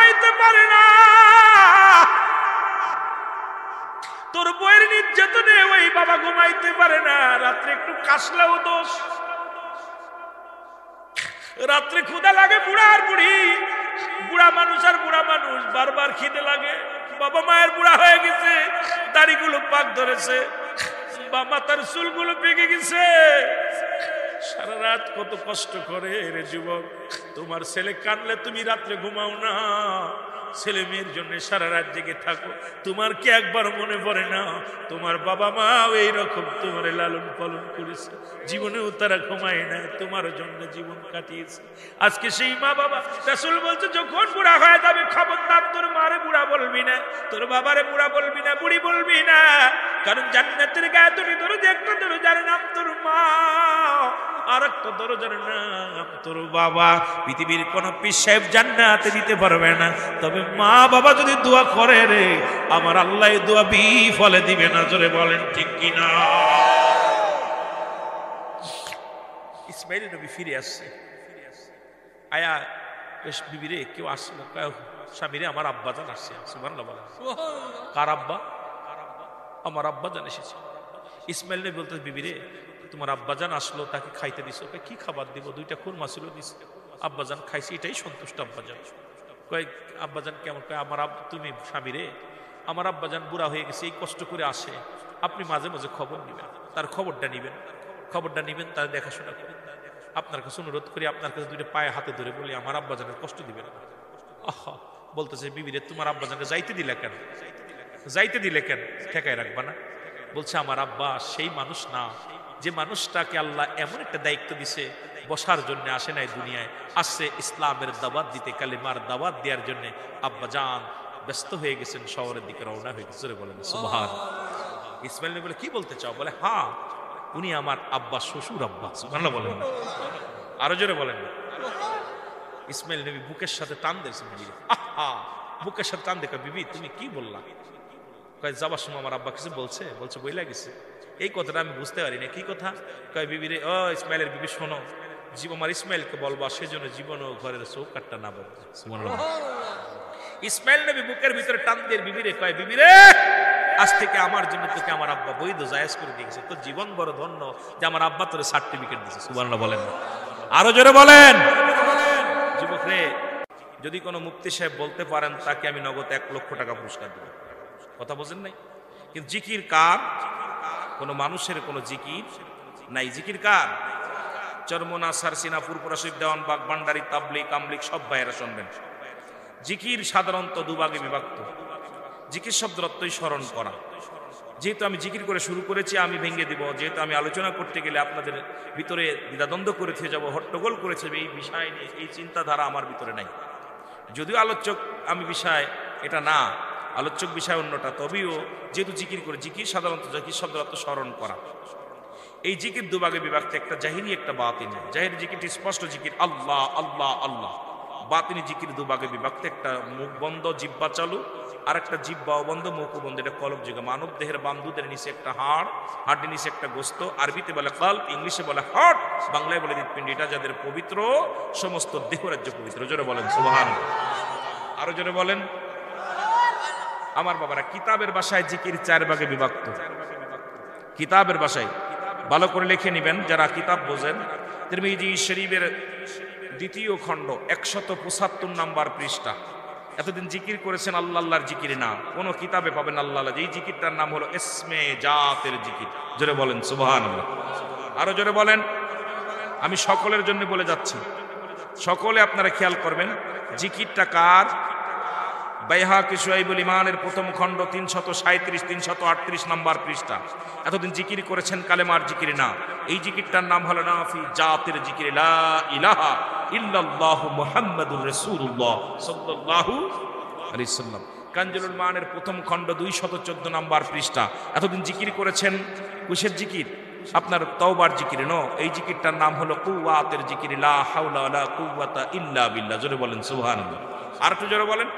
ঘুমাইতে পারে না, তোর বইয়ের নির্যাতনে ওই বাবা ঘুমাইতে পারে না। রাত্রে একটু কাশলেও দোষ, রাত্রে ক্ষুধা লাগে বুড়া আর বুড়ি, বুড়া মানুষ আর বুড়া মানুষ, বারবার খিদে লাগে। বাবা মায়ের বুড়া হয়ে গেছে, দাড়িগুলো পাক ধরেছে, বা মাথার চুলগুলো পেকে গেছে। সারা রাত কত কষ্ট করে রে যুবক। তোমার ছেলে কাঁদলে তুমি রাত্রে ঘুমাও না, ছেলে মেয়ের জন্য সারা রাত জেগে থাকো। তোমার কি একবার মনে পড়ে না তোমার বাবা মা এইরকম তোমার লালন পালন করেছে, জীবনেও তারা ঘুমায় না, তোমার জন্য জীবন কাটিয়েছে। আজকে সেই মা বাবা, রাসূল বলছে যখন বুড়া হয়ে যাবে খবরদার তোর মারে বুড়া বলবি না, তোর বাবারে বুড়া বলবি না, বুড়ি বলবি না। কারণ জান্নাতের গায়ে দুটি দরজা, একটা দরজার নাম তোর মা, আর একটা দরজার নাম তোর বাবা। পৃথিবীর কোন পীর সাহেব জান্নাতে দিতে পারবে না, তবে মা বাবা যদি দোয়া করে রে আমার আল্লাহ দোয়া বিফলে দিবে না। জোরে বলেন ঠিক কিনা? ইসমাইল নবী ফিরে আসছে, আয়া বেশ বিবি রে কেউ আসলো, স্বামী রে আমার আব্বা জান আসছে। সুবহানাল্লাহ বলেন। কার আব্বা? আমার আব্বা জান এসেছে। ইসমাইল নবী বলতে বিবি রে তোমার আব্বাজান আসলো, তাকে খাইতে দিছো? কি খাবার দিব? দুইটা খুরমা ছিল দিছে। আব্বাজান খাইছি, এটাই সন্তুষ্ট আব্বাজান। কয় আব্বাজান কেমন? কয় আমার তুমি স্বামী রে আমার আব্বাজান বুড়া হয়ে গেছে, এই কষ্ট করে আসে, আপনি মাঝে মাঝে খবর নিবেন, তার খবরটা নিবেন, খবরটা নিবেন, তার দেখাশোনা করেন। আপনার কাছে অনুরোধ করি, আপনার কাছে দুইটা পায়ে হাতে ধরে বলি আমার আব্বাজানের কষ্ট দিবেন। আহা বলতেছে বিবি রে তোমার আব্বাজানকে যাইতে দিলে কেন? যাইতে দিলে কেন? ঠেকায় রাখবা না? বলছে আমার আব্বা সেই মানুষ না, যে মানুষটাকে আল্লাহ এমন একটা দায়িত্ব দিছে, বসার জন্য আসে নাই দুনিয়ায়, আসছে ইসলামের দাওয়াত দিতে, কালিমার দাওয়াত দেওয়ার জন্য। আব্বা জান ব্যস্ত হয়ে গেছেন, শহরের দিকে রওনা হয়ে গেছে। বলেন সুবহান। ইসমাইল নবী বলে কি বলতে চাও? বলে হ্যাঁ উনি আমার আব্বা, শ্বশুর আব্বা। সুবহানাল্লাহ বলেন না? আরো জোরে বলেন। ইসমাইল নবী বুকের সাথে টান দিয়েছেন, আহা বুকের সাথে টান দেখা, বিবি তুমি কি বললা? কয় যাবার সময় আমার আব্বা কিছু বলছে? বলছে বইলা গেছে। এই কথাটা আমি বুঝতে পারি না, কি কথা? কয় বিবি রে, ও ইসমাইলের বিবি শোনো, আমার ইসমাইলকে বলবা সেজন্য জীবনও ঘরের চৌকাটটা না বলবে। ইসমাইল নবী বুকের ভিতরে টান দিয়ে বিবি রে কয় বিবি রে আজ থেকে আমার জন্য তোকে আমার আব্বা বৈধ জায়েজ করে দিয়েছে, তোর জীবন বড় ধন্য যে আমার আব্বা তোর সার্টিফিকেট দিয়েছে। সুবহানাল্লাহ বলেন। আরো জোরে বলেন। যুবক রে, যদি কোনো মুফতি সাহেব বলতে পারেন তাকে আমি নগদ 1 লক্ষ টাকা পুরস্কার দেব। কথা বোঝেন নাই? কিন্তু জিকির কার? কোন মানুষের কোন জিকির নাই। জিকির কার? চরমোনা, সারসিনা, পুরপুরা, শরীফ, দেওয়ানবাগ, ভান্ডারী, তাবলিগ, কামলিগ সব ভাইয়েরা শুনবেন। জিকির সাধারণত দুভাগে বিভক্ত। জিকির শব্দের অর্থই স্মরণ করা। যেহেতু আমি জিকির করে শুরু করেছি, আমি ভেঙে দিব। যেহেতু আমি আলোচনা করতে গেলে আপনাদের ভিতরে দ্বিধাদ্বন্দ্ব করে থেকে যাব, হট্টগোল করেছে, এই বিষয় নিয়ে এই চিন্তাধারা আমার ভিতরে নাই। যদিও আলোচক আমি বিষয় এটা না, আলোচক বিষয় অন্যটা, তবেও যেহেতু জিকির করে, জিকির সাধারণত জিকির শব্দের অর্থ স্মরণ করা। এই জিকির দুভাগে বিভক্ত, একটা জাহিরি একটা বাতিনি। জাহিরি জিকিরটি স্পষ্ট জিকির আল্লাহ আল্লাহ আল্লাহ। বাতিনি জিকির দুভাগে বিভক্ত, একটা মুখ বন্ধ জিহ্বা চালু, আর একটা জিহ্বা বন্ধ মুখ বন্ধ। এটা কলব যুগে। মানব দেহের বামদুদের নিচে একটা হাড়, হাড়ের নিচে একটা গোস্ত। আরবিতে বলে কলব, ইংলিশে বলে হার্ট, বাংলায় বলে হৃৎপিণ্ড। এটা যাদের পবিত্র, সমস্ত দেহরাজ্য পবিত্র। জোরে বলেন সুবহানাল্লাহ। আরো জোরে বলেন। আমার বাবারা, কিতাবের ভাষায় জিকির 4 ভাগে বিভক্ত। কিতাবের ভাষায় ভালো করে লিখে নেবেন যারা কিতাব বোঝেন। তিরমিজি শরীফের 2য় খণ্ড 175 নম্বর পৃষ্ঠা। এতদিন জিকির করেছেন আল্লাহ আল্লাহর জিকির না, কোন কিতাবে পাবেন আল্লাহ আল্লাহ। এই জিকিরটার নাম হলো ইসমে জাতের জিকির। জোরে বলেন সুবহানাল্লাহ। আরো জোরে বলেন। আমি সকলের জন্য বলে যাচ্ছি, সকলে আপনারা খেয়াল করবেন। জিকিরটা কার? বাইহাকি শুআইবুল ঈমানের 1ম খণ্ড 337 338 নম্বর পৃষ্ঠা। এতদিন জিকির করেছেন কালেমার জিকির না, এই জিকিরটার নাম হলো নাফি জাতের জিকির, লা ইলাহা ইল্লাল্লাহু মুহাম্মাদুর রাসূলুল্লাহ সাল্লাল্লাহু আলাইহি সাল্লাম। কানজুল মানের 1ম খণ্ড 214 নম্বর পৃষ্ঠা। এতদিন জিকির করেছেন কিসের জিকির? আপনার তওবার জিকির ন। এই জিকিরটার নাম হলো কুওয়াতের জিকির, লা হাওলা ওয়ালা কুওয়াতা ইল্লা বিল্লাহ। জোরে বলেন সুবহানাল্লাহ। আর একটু জোরে বলেন।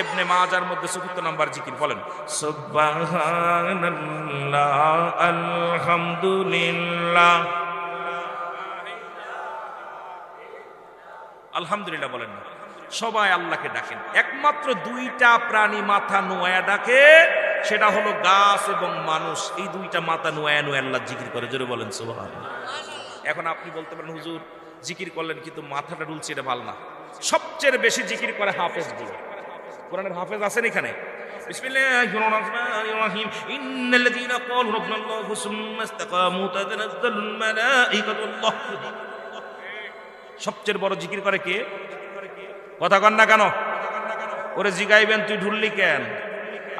ইবনে মাজার মধ্যে 4 নম্বর জিকির, বলেন সুবহানাল্লাহ আলহামদুলিল্লাহ। আলহামদুলিল্লাহ বলেন না, সবাই আল্লাহকে ডাকেন, একমাত্র দুইটা প্রাণী মাথা নোয়া ডাকে, সেটা হলো গাছ এবং মানুষ। এই দুইটা মাথা নোয়া নোয়া আল্লাহ জিকির করে, জোরে বলেন সুবহানাল্লাহ। এখন আপনি বলতে পারেন হুজুর জিকির করলেন কিন্তু মাথাটা ডুলছে, এটা ভালো না। সবচেয়ে বেশি জিকির করে হাফেজ গুলো, কোরআনের হাফেজ আছেন এখানে। বিসমিল্লাহির রহমানির রহিম, ইন্নাল্লাযীনা ক্বালু রাব্বুনাল্লাহু সুম্মা ইসতাকামু তাতানাজ্জালুল মালাঈকাতুল্লাহ। সবচেয়ে বড় জিকির করে কে? কথা কন না কেন? ওরে জিগাইবেন তুই ঢুললি কেন?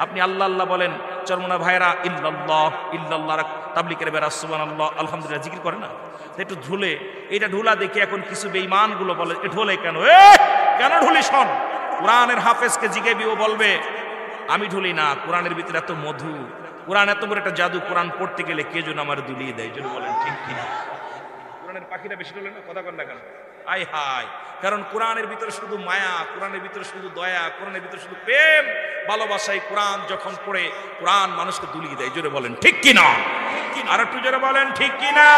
আপনি আল্লাহ আল্লাহ বলেন, চরমনা ভাইরা ইল্লাল্লাহ ইল্লাল্লাহ তাবলিগের বেরা সুবহানাল্লাহ আলহামদুলিল্লাহ জিকির করে না, একটু ঢুলে। এটা ঢুলা দেখে এখন কিছু বেঈমান গুলো বলে এ ঢোলে কেন, কেন ঢুলি? শোন, কোরআনের হাফেজকে জিগাইবি, ও বলবে আমি ঢুলি না, কোরআনের ভিতরে এত মধু, কোরআন এত বড় একটা জাদু, কোরআন পড়তে গেলে কে যেন আমার দুলিয়ে দেয়, যেন বলেন ঠিক কিনা? কোরআনের পাখিরা বেশি ঢোলে না, কথা কন না কেন? আয় হায়, কারণ কোরআনের ভিতরে শুধু মায়া, কোরআনের ভিতরে শুধু দয়া, কোরআনের ভিতরে শুধু প্রেম ভালোবাসায় কোরআন যখন পড়ে কোরআন মানুষকে দুলিয়ে দেয়, জোরে বলেন ঠিক কিনা? আর একটু জোরে বলেন ঠিক কিনা?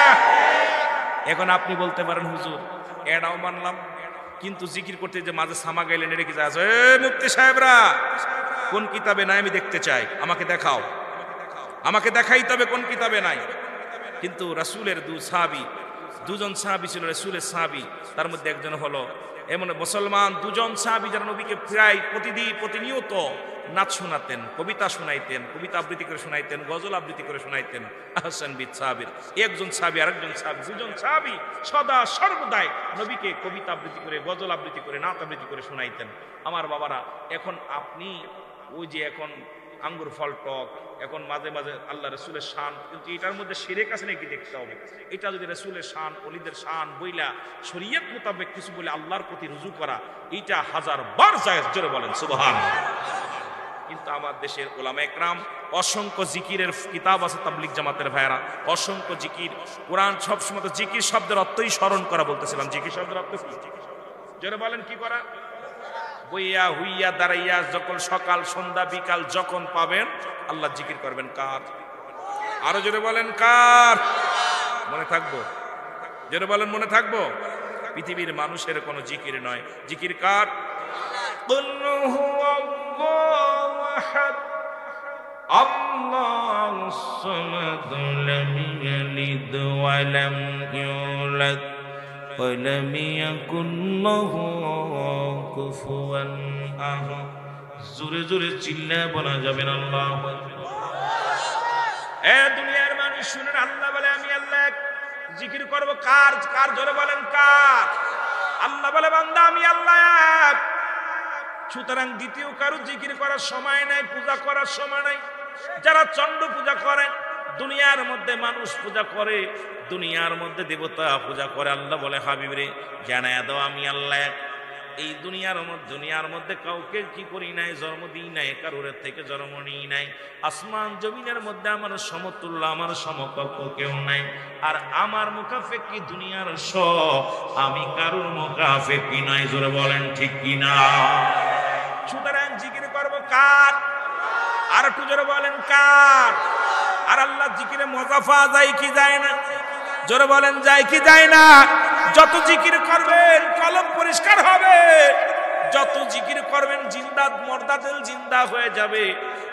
এখন আপনি বলতে পারেন হুজুর এটাও মানলাম, কিন্তু জিকির করতে যে মাঝে সামা গাইলেন এটা কি আছে? মুফতি সাহেবরা কোন কিতাবে নাই আমি দেখতে চাই, আমাকে দেখাও, আমাকে দেখাই তবে কোন কিতাবে নাই। কিন্তু রাসূলের দুজন সাহাবী ছিল, রাসূলের সাহাবী, তার মধ্যে একজন হলো এমন মুসলমান দুজন সাহাবী যারা নবীকে প্রায় প্রতিনিয়ত নাচ শোনাতেন, কবিতা শোনাইতেন, কবিতা আবৃত্তি করে শোনাইতেন, গজল আবৃত্তি করে শোনাইতেন। আহসান বিত সাহাবীর একজন সাহাবী, আরেকজন সাহাবী, দুজন সাহাবী সদা সর্বদাই নবীকে কবিতা আবৃত্তি করে, গজল আবৃত্তি করে, নাচ আবৃত্তি করে শোনাইতেন। আমার বাবারা, এখন আপনি ওই যে এখন আঙ্গুর ফল টক, এখন মাঝে মাঝে আল্লাহ রসুলের শান, কিন্তু এটার মধ্যে শিরক আছে নাকি দেখতে হবে। এটা যদি রসুলের শান, ওলিদের শান বইলা শরীয়ত মোতাবেক কিছু বলে আল্লাহর প্রতি রুজু করা, এটা 1000 বার জায়েজ, জোরে বলেন সুবহানাল্লাহ। কিন্তু আমার দেশের ওলামা একরাম অসংখ্য জিকিরের কিতাব আছে, তাবলিগ জামাতের ভাইরা অসংখ্য জিকির, কোরআন সবসময় তো জিকির শব্দের অর্থই স্মরণ করা বলতেছিলাম। জিকির শব্দের অর্থ কি? জোরে বলেন কি করা? বইয়া হুইয়া দাঁড়াইয়া যখন সকাল সন্ধ্যা বিকাল যখন পাবেন আল্লাহ জিকির করবেন। কার? আরো জোরে বলেন কার? মনে থাকবো, জোরে বলেন মনে থাকবো। পৃথিবীর মানুষের কোনো জিকির নয়, জিকির কার? আল্লাহুস সামাদ লাম ইয়ালিদ ওয়া লাম ইউলাদ ওয়ালাম ইয়াকুন লাহু কুফুয়ান আহাদ। জোরে জোরে চিল্লায় বলা যাবে না আল্লাহু আকবার। এ দুনিয়ার মানুষ শুনেন, আল্লাহ বলে আমি আল্লাহ এক। জিকির করব কার? কার? জোরে বলেন কার? আল্লাহ বলে বান্দা আমি আল্লাহ এক। সুতরাং দ্বিতীয় কারো জিকির করার সময় নাই, পূজা করার সময় নাই। যারা চন্ড পূজা করে, দুনিয়ার মধ্যে মানুষ পূজা করে, দুনিয়ার মধ্যে দেবতা পূজা করে, আল্লাহ বলে হাবিব রে জানায়া দাও আমি আল্লাহ এক। এই দুনিয়ার মধ্যে কাউকে কি করি নাই, জন্ম দিই নাই, কারোর থেকে জন্ম নিই নাই। আসমান জমিনের মধ্যে আমার সমতুল্য, আমার সমকক্ষ কেউ নাই। আর আমার মুকাফেকি দুনিয়ার সব, আমি কারোর মুকাফেকি নাই। জোরে বলেন ঠিক কিনা? সুতরাং জিকির করব কার? আর একটু জোরে বলেন কার? আর আল্লাহ জিকিরে মজা পাওয়া যায় কি যায় না? জোরে বলেন যায় কি যায় না? যত জিকির করবেন কলব পরিষ্কার হবে, যত জিকির করবেন জিন্দাত মর্দাদিল জিন্দা হয়ে যাবে।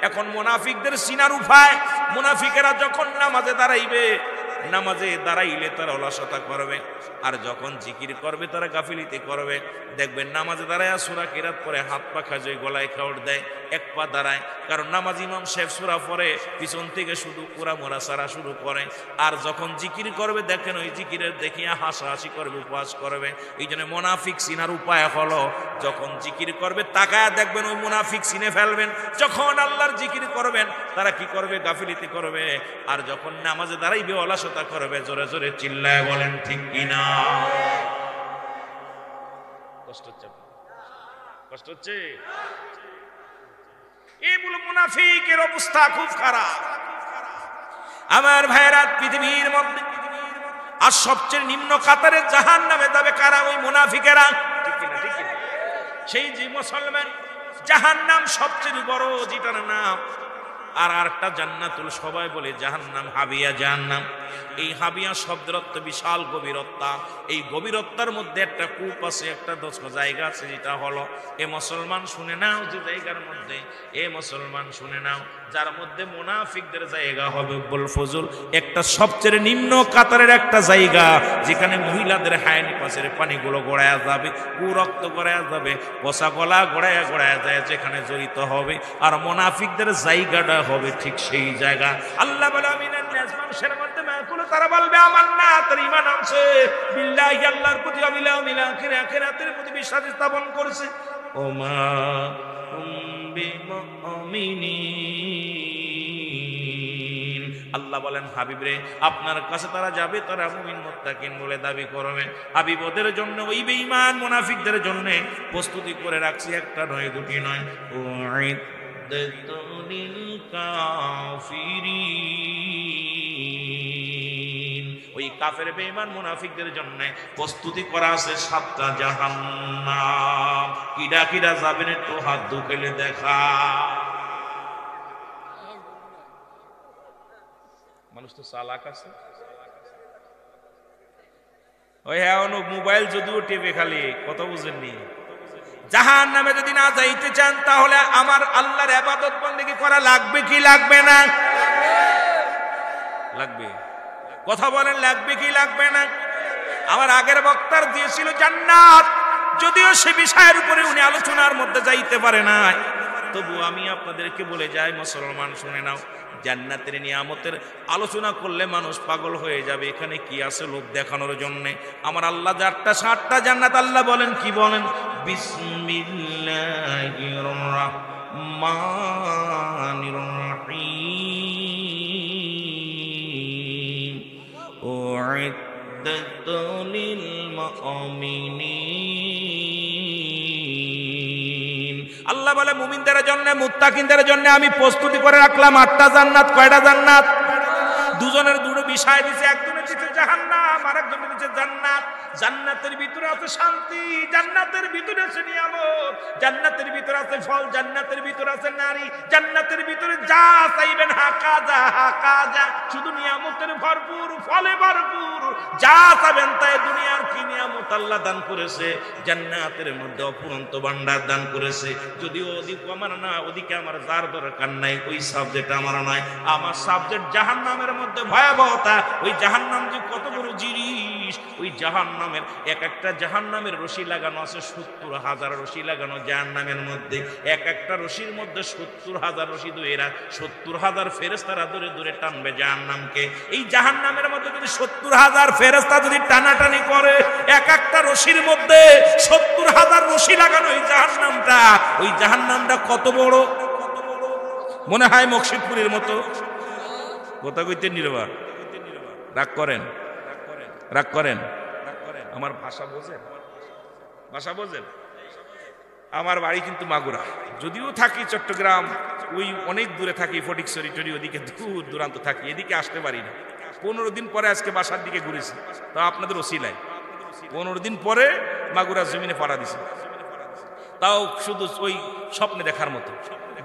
এখন মুনাফিকদের সিনার উপায়, মুনাফিকেরা যখন নামাজে দাঁড়াইবে, নামাজে দাঁড়াইলে তারা অলসতা করবে, আর যখন জিকির করবে তারা গাফিলিতে করবে। দেখবেন নামাজে দাঁড়ায় সূরা কিরাত পরে হাত পা খাজে গলায় খাওয়ার দেয়, এক পা দাঁড়ায়, কারণ নামাজ ইমাম সাহেব সূরা পড়ে পিছন থেকে শুধু পুরা মোরা সারা শুরু করে। আর যখন জিকির করবে দেখেন ওই জিকিরের দেখিয়া হাসাহাসি করবে, উপহাস করবে। এই জন্য মুনাফিক চিনার উপায় হলো যখন জিকির করবে তাকায়া দেখবেন ওই মুনাফিক চিনে ফেলবেন। যখন আল্লাহর জিকির করবেন তারা কি করবে? গাফিলিতে করবে। আর যখন নামাজে দাঁড়াইবে অলসতা করবে। জোরে জোরে চিল্লায় বলেন ঠিক কিনা? কষ্ট হচ্ছে? কষ্ট হচ্ছে? এইগুলো মুনাফিকের অবস্থা খুব খারাপ আমার ভাইরা। পৃথিবীর মধ্যে আর সবচেয়ে নিম্ন কাতারে জাহান্নামে যাবে কারা? ওই মুনাফিকেরা। ঠিক কিনা? ঠিক কিনা? সেই যে মুসলমান, জাহান্নাম সবচেয়ে বড় যেটার নাম। আর একটা জান্নাতুল, সবাই বলে জাহান্নাম, হাবিয়া জাহান্নাম। এই হাবিয়া শব্দের অর্থ বিশাল গভীরতা। এই গভীরতার মধ্যে একটা কূপ আছে, একটা জায়গা আছে, যেটা হলো এ মুসলমান শুনে নাও, যে জায়গার মধ্যে এ মুসলমান শুনে নাও, যার মধ্যে মুনাফিকদের জায়গা হবে বল ফজল, একটা সবচেয়ে নিম্ন কাতারের একটা জায়গা, যেখানে মহিলাদের হায়ানি পাশের পানিগুলো গড়ায়া যাবে, কুরক্ত গড়ায়া যাবে, পচা গলা গড়ায়া গড়ায়া যায়, যেখানে জড়িত হবে। আর মুনাফিকদের জায়গাটা হবে ঠিক সেই জায়গা। আল্লাহ বলে আমিনান নাস, মানুষের মধ্যে মাকুল, তারা বলবে আমার না, তার ঈমান আছে, বিল্লাহি আল্লাহর প্রতি, ওয়াবিল ইয়াউমিল আখির, আখিরাতের প্রতি বিশ্বাস স্থাপন করেছে। ওমা বিমুমিনিন, আল্লাহ বলেন হাবিব রে, আপনার কাছে তারা যাবে, তারা মুমিন মুত্তাকিন বলে দাবি করবে। হাবিব ওদের জন্য, ওই বেঈমান মুনাফিকদের জন্য প্রস্তুতি করে রাখছি, একটা নয়, দুটি নয়। উইদ্দাতুল কাফিরিন, ওই কাফের বেঈমান মুনাফিকদের জন্য প্রস্তুতি করা আছে 7টা জাহান্নাম। কিডা কিডা যাবেন একটু হাত দুকেলে দেখা। মানুষ তো চালাক আছে, ওই হ্যাঁ মোবাইল যদিও টেপে খালি, কথা বুঝেননি। জাহান্নামে যদি না যাইতে চান, তাহলে আমার আল্লাহর ইবাদত বন্দেগী করা লাগবে কি লাগবে না? লাগবে। কথা বলেন, লাগবে কি লাগবে না? আমার আগের বক্তার দিয়েছিল জান্নাত, যদিও সে বিষয়ের উপরে উনি আলোচনার মধ্যে যাইতে পারে না, তবু আমি আপনাদেরকে বলে যাই, মুসলমান শুনে নাও, জান্নাতের নিয়ামতের আলোচনা করলে মানুষ পাগল হয়ে যাবে। এখানে কি আছে লোক দেখানোর জন্য? আমার আল্লাহ 7টা জান্নাত, আল্লাহ বলেন কি বলেন? বিসমিল্লাহির রাহমানির রাহিম, উইদ্দাত লিল মুমিনিন। আল্লাহ বলে মুমিনদের জন্য, মুত্তাকিনদের জন্য আমি প্রস্তুতি করে রাখলাম 8টা জান্নাত। কয়টা জান্নাত? দুজনের দুটো বিষয় দিছে, একজনের দিছে জাহান্নাম, আরেকজনের দিছে জান্নাত। জান্নাতের ভিতরে আছে শান্তি, জান্নাতের ভিতরে আছে নিয়ামত, জান্নাতের ভিতরে আছে ফল, জান্নাতের ভিতরে আছে নারী, জান্নাতের ভিতরে যা চাইবেন হাকাজা হাকাজা, শুধু নিয়ামতের ভরপুর, ফলে ভরপুর, যা চাবেন তাই। দুনিয়ার কি নিয়ামত আল্লাহ দান করেছে, জান্নাতের মধ্যে অফুরন্ত ভান্ডার দান করেছে। যদিও ওদিকে আমার না, ওদিকে আমার যার দরকার নাই, ওই সাবজেক্ট আমার নয়। আমার সাবজেক্ট জাহান্নামের মধ্যে ভয়াবহতা। ওই জাহান্নাম যে কত বড় জিনিস, ওই জাহান্নামের এক একটা জাহান্নামের রশি লাগানো আছে 70,000 রশি লাগানো জাহান্নামের মধ্যে। এক একটা রশির মধ্যে 70,000 রশি দইরা 70,000 ফেরেশতারা দূরে দূরে টানবে জাহান্নামকে। এই জাহান্নামের মধ্যে যদি 70,000 ফেরেশতা যদি টানাটানি করে, এক একটা রশির মধ্যে 70,000 রশি লাগানো এই জাহান্নামটা, ওই জাহান্নামটা কত বড়? মনে হয় মকসিদপুরের মতো। কথা কইতে নির্বাক, রাগ করেন, রাগ করেন, আমার ভাষা বোঝেন, ভাষা বোঝেন। আমার বাড়ি কিন্তু মাগুরা, যদিও থাকি চট্টগ্রাম, ওই অনেক দূরে থাকি, ফটিকছড়ি টরি, ওদিকে দূর দূরান্ত থাকি, এদিকে আসতে পারি না। 15 দিন পরে আজকে বাসার দিকে ঘুরেছি, তা আপনাদের ওসিলায় 15 দিন পরে মাগুরা জমিনে পাড়া দিছে, তাও শুধু ওই স্বপ্নে দেখার মতো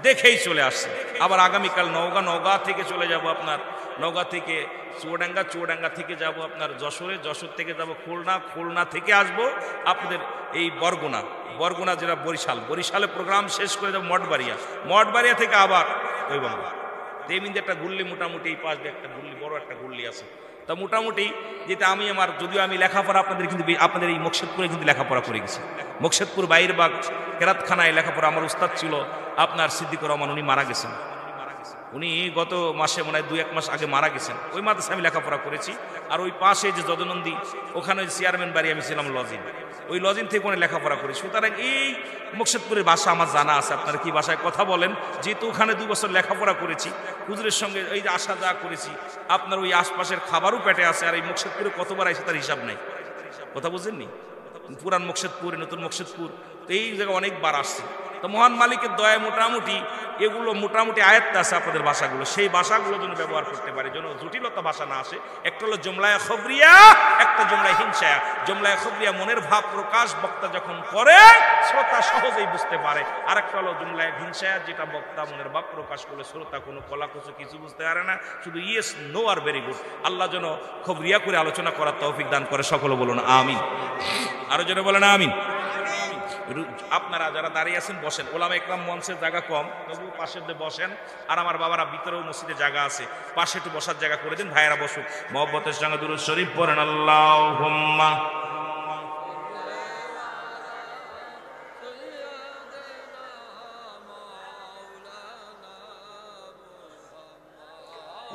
দেখেই চলে আসছে। আবার আগামীকাল নওগাঁ, নওগাঁ থেকে চলে যাব আপনার, নওগাঁ থেকে চুয়াডাঙ্গা, চুয়াডাঙ্গা থেকে যাব আপনার যশোরে, যশোর থেকে যাব খুলনা, খুলনা থেকে আসবো আপনাদের এই বরগুনা, বরগুনা যেটা বরিশাল, বরিশালে প্রোগ্রাম শেষ করে যাবো মঠবাড়িয়া, মঠবাড়িয়া থেকে আবার ওই বঙ্গ। তেমনি একটা গুল্লি, মোটামুটি এই পাশ দিয়ে একটা গুল্লি, বড় একটা গুল্লি আছে। তা মোটামুটি যেটা আমি আমার, যদিও আমি লেখাপড়া আপনাদের কিন্তু আপনাদের এই মকসেদপুরে কিন্তু লেখাপড়া করে গেছি। মকসেদপুর বাইরবাগ কেরাতখানায় লেখাপড়া, আমার উস্তাদ ছিল আপনার সিদ্দিকুর রহমান, উনি মারা গেছেন। উনি গত মাসে মনে হয় 2-1 মাস আগে মারা গেছেন। ওই মাদ্রাসায় আমি লেখাপড়া করেছি। আর ওই পাশে যে যদনন্দী, ওখানে ওই চেয়ারম্যান বাড়ি আমি ছিলাম লজিন, ওই লজিন থেকে অনেক লেখাপড়া করেছি। সুতরাং এই মকসেদপুরের ভাষা আমার জানা আছে। আপনারা কি ভাষায় কথা বলেন? যেহেতু ওখানে 2 বছর লেখাপড়া করেছি, হুজুরের সঙ্গে এই যে আসা যাওয়া করেছি, আপনার ওই আশপাশের খাবারও পেটে আছে। আর এই মকসেদপুরে কতবার আসে তার হিসাব নাই। কথা বুঝেননি? পুরান মকসেদপুর, নতুন মকসেদপুর, তো এই জায়গায় অনেকবার আসছে। তো মহান মালিকের দয়ায় মোটামুটি এগুলো মোটামুটি আয়ত্তে আছে আপনাদের ভাষাগুলো, সেই ভাষাগুলো যেন ব্যবহার করতে পারে, যেন জটিলতা ভাষা না আসে। একটা হলো জুমলায়ে খবরিয়া, একটা জুমলায়ে হিংসায়া। জুমলায়ে খবরিয়া মনের ভাব প্রকাশ বক্তা যখন করে শ্রোতা সহজেই বুঝতে পারে, আর একটা হলো জুমলায়ে হিংসায়া, যেটা বক্তা মনের ভাব প্রকাশ করলে শ্রোতা কোনো কলাকুচু কিছু বুঝতে পারে না, শুধু ইয়েস নো আর ভেরি গুড। আল্লাহ যেন খবরিয়া করে আলোচনা করার তৌফিক দান করে, সকলে বলুন আমিন। আরো যেন বলেন আমিন। আপনারা যারা দাঁড়িয়ে আছেন বসেন, ওলামা ইকরাম মঞ্চের জায়গা কম, তবু পাশে বসেন। আর আমার বাবারা ভিতরেও মসজিদে জায়গা আছে, পাশে একটু বসার জায়গা করে দিন, ভাইয়েরা বসুক। মহব্বতের সঙ্গে দুরূদ শরীফ পড়েন, আল্লাহুম্মা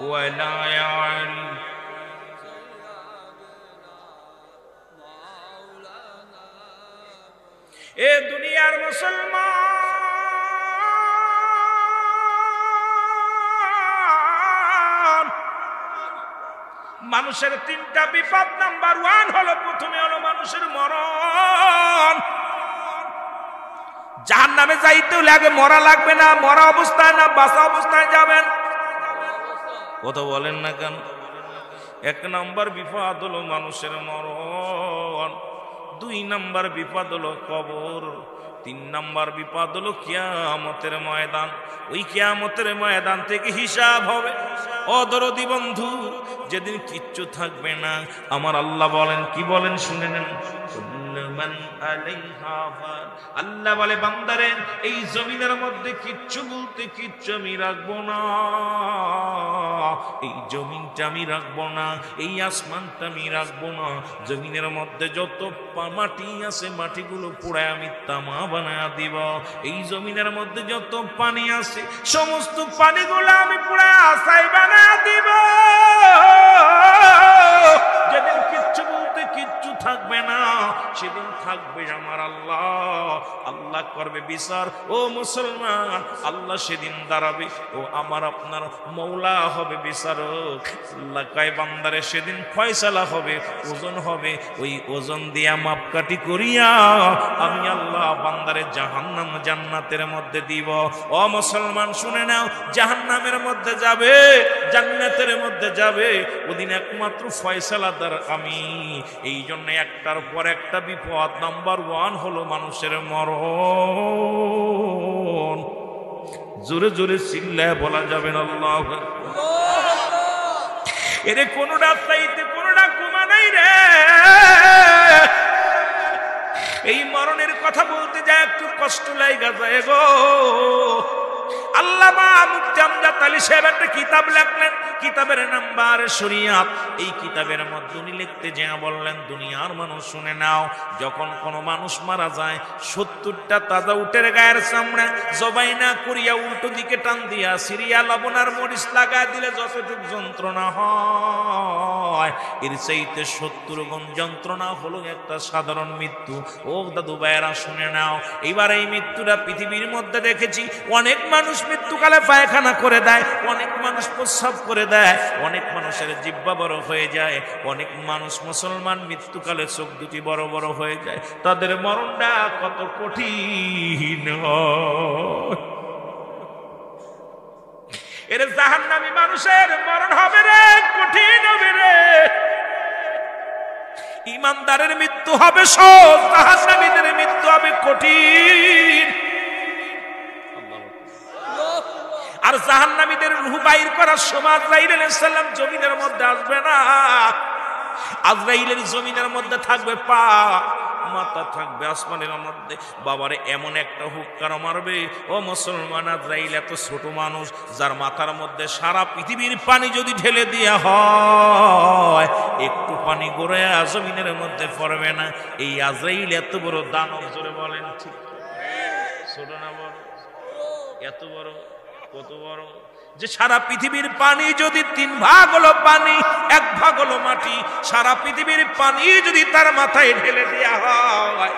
ওয়ালা ইয়ালি এ দুনিয়ার মুসলমান, মানুষের তিনটা বিপদ, নাম্বার 1 হলো, প্রথমে হলো মানুষের মরণ। জাহান্নামে যাইতেও লাগে মরা লাগবে না, মরা অবস্থায় না বাঁচা অবস্থায় যাবেন, কথা বলেন না কেন? 1 নম্বর বিপদ হলো মানুষের মরণ, 2 নম্বর বিপদ হলো কবর, 3 নম্বর বিপদ হলো কিয়ামতের ময়দান। ওই কিয়ামতের ময়দান থেকে হিসাব হবে। অদরদি বন্ধু, যেদিন কিচ্ছু থাকবে না, আমার আল্লাহ বলেন, কি বলেন শুনে নেন। আল্লাহ বলে, বান্দারে এই জমিনের মধ্যে কিচ্ছু বলতে কিচ্ছু আমি রাখবো না, এই জমিনটা আমি রাখবো না, এই আসমানটা আমি রাখবো না, জমিনের মধ্যে যত মাটি আছে মাটিগুলো পুড়ায় আমি তামা বানায় দিব, এই জমিনের মধ্যে যত পানি আছে সমস্ত পানিগুলো আমি পুড়ায় আসাই বানায় দিব। যেদিন কিচ্ছু বলতে কিচ্ছু থাকবে না, সেদিন থাকবে আমার আল্লাহ। আল্লাহ করবে বিচার। ও মুসলমান, আল্লাহ সেদিন দাঁড়াবে, ও আমার আপনার মৌলা হবে বিচারক। আল্লাহ কয়, বান্দারে সেদিন ফয়সালা হবে, ওজন হবে, ওই ওজন দিয়া মাপকাঠি করিয়া আমি আল্লাহ বান্দারে জাহান্নাম জান্নাতের মধ্যে দিব। ও মুসলমান শুনে নাও, জাহান্নামের মধ্যে যাবে, জান্নাতের মধ্যে যাবে, ওদিন একমাত্র ফয়সালাদার আমি। এই জন্য একটার পর একটা বিপদ। নাম্বার 1 হলো মানুষের মরণ। জোরে জোরে চিল্লায় বলা যাবে না আল্লাহু আকবার। এরে কোনটা চাইতে কোনটা কমা নাই রে। এই মরণের কথা বলতে যায় একটু কষ্ট লাগা যায় গো। আল্লামা মুফতি আমজাদ আলী সাহেব একটা কিতাব লেখলেন, কিতাবের নাম্বার শরিয়াত। এই কিতাবের মধ্যে উনি লিখতে যা বললেন, দুনিয়ার মানুষ শুনে নাও, যখন কোনো মানুষ মারা যায় 70টা তাজা উটের গায়ের চামড়া জবাই না করিয়া উল্টো দিকে টান দিয়া সিরিয়া লবণ আর মরিচ লাগায় দিলে যতটুকু যন্ত্রণা হয়, এর চাইতে 70 গুণ যন্ত্রণা হলো একটা সাধারণ মৃত্যু। ও দাদু ভাইয়েরা শুনে নাও, এবার এই মৃত্যুটা পৃথিবীর মধ্যে দেখেছি। অনেক মানুষ মৃত্যুকালে পায়খানা করে দেয়, অনেক মানুষ প্রস্রাব করে দেয়, অনেক মানুষের জিহ্বা বড় হয়ে যায়, অনেক মানুষ মুসলমান মৃত্যুকালে চোখ দুটি বড় বড় হয়ে যায়। তাদের মরণটা কত কঠিন হয়। এর জাহান্নামী মানুষের মরণ হবে রে, কঠিন হবে রে। ইমানদারের মৃত্যু হবে সহজ, জাহান্নামীদের মৃত্যু হবে কঠিন। আর জাহান্নামীদের রূহ বাইর করার সময় আজরাইল আলাইহিস সালাম জমিনের মধ্যে আসবে না। আজরাইলের জমিনের মধ্যে থাকবে পা, মাথা থাকবে আসমানের মধ্যে। বাবারে এমন একটা হুক্কার মারবে, ও মুসলমান, আজরাইল এত ছোট মানুষ, যার মাথার মধ্যে সারা পৃথিবীর পানি যদি ঢেলে দেয়া হয়, একটু পানি গড়ে জমিনের মধ্যে পড়বে না। এই আজরাইল এত বড় দানব, জোরে বলেন ঠিক ছোট না বড়? এত বড়, কত বড় যে সারা পৃথিবীর পানি যদি 3 ভাগ হলো পানি, 1 ভাগ হলো মাটি, সারা পৃথিবীর পানি যদি তার মাথায় ঢেলে দেওয়া হয়,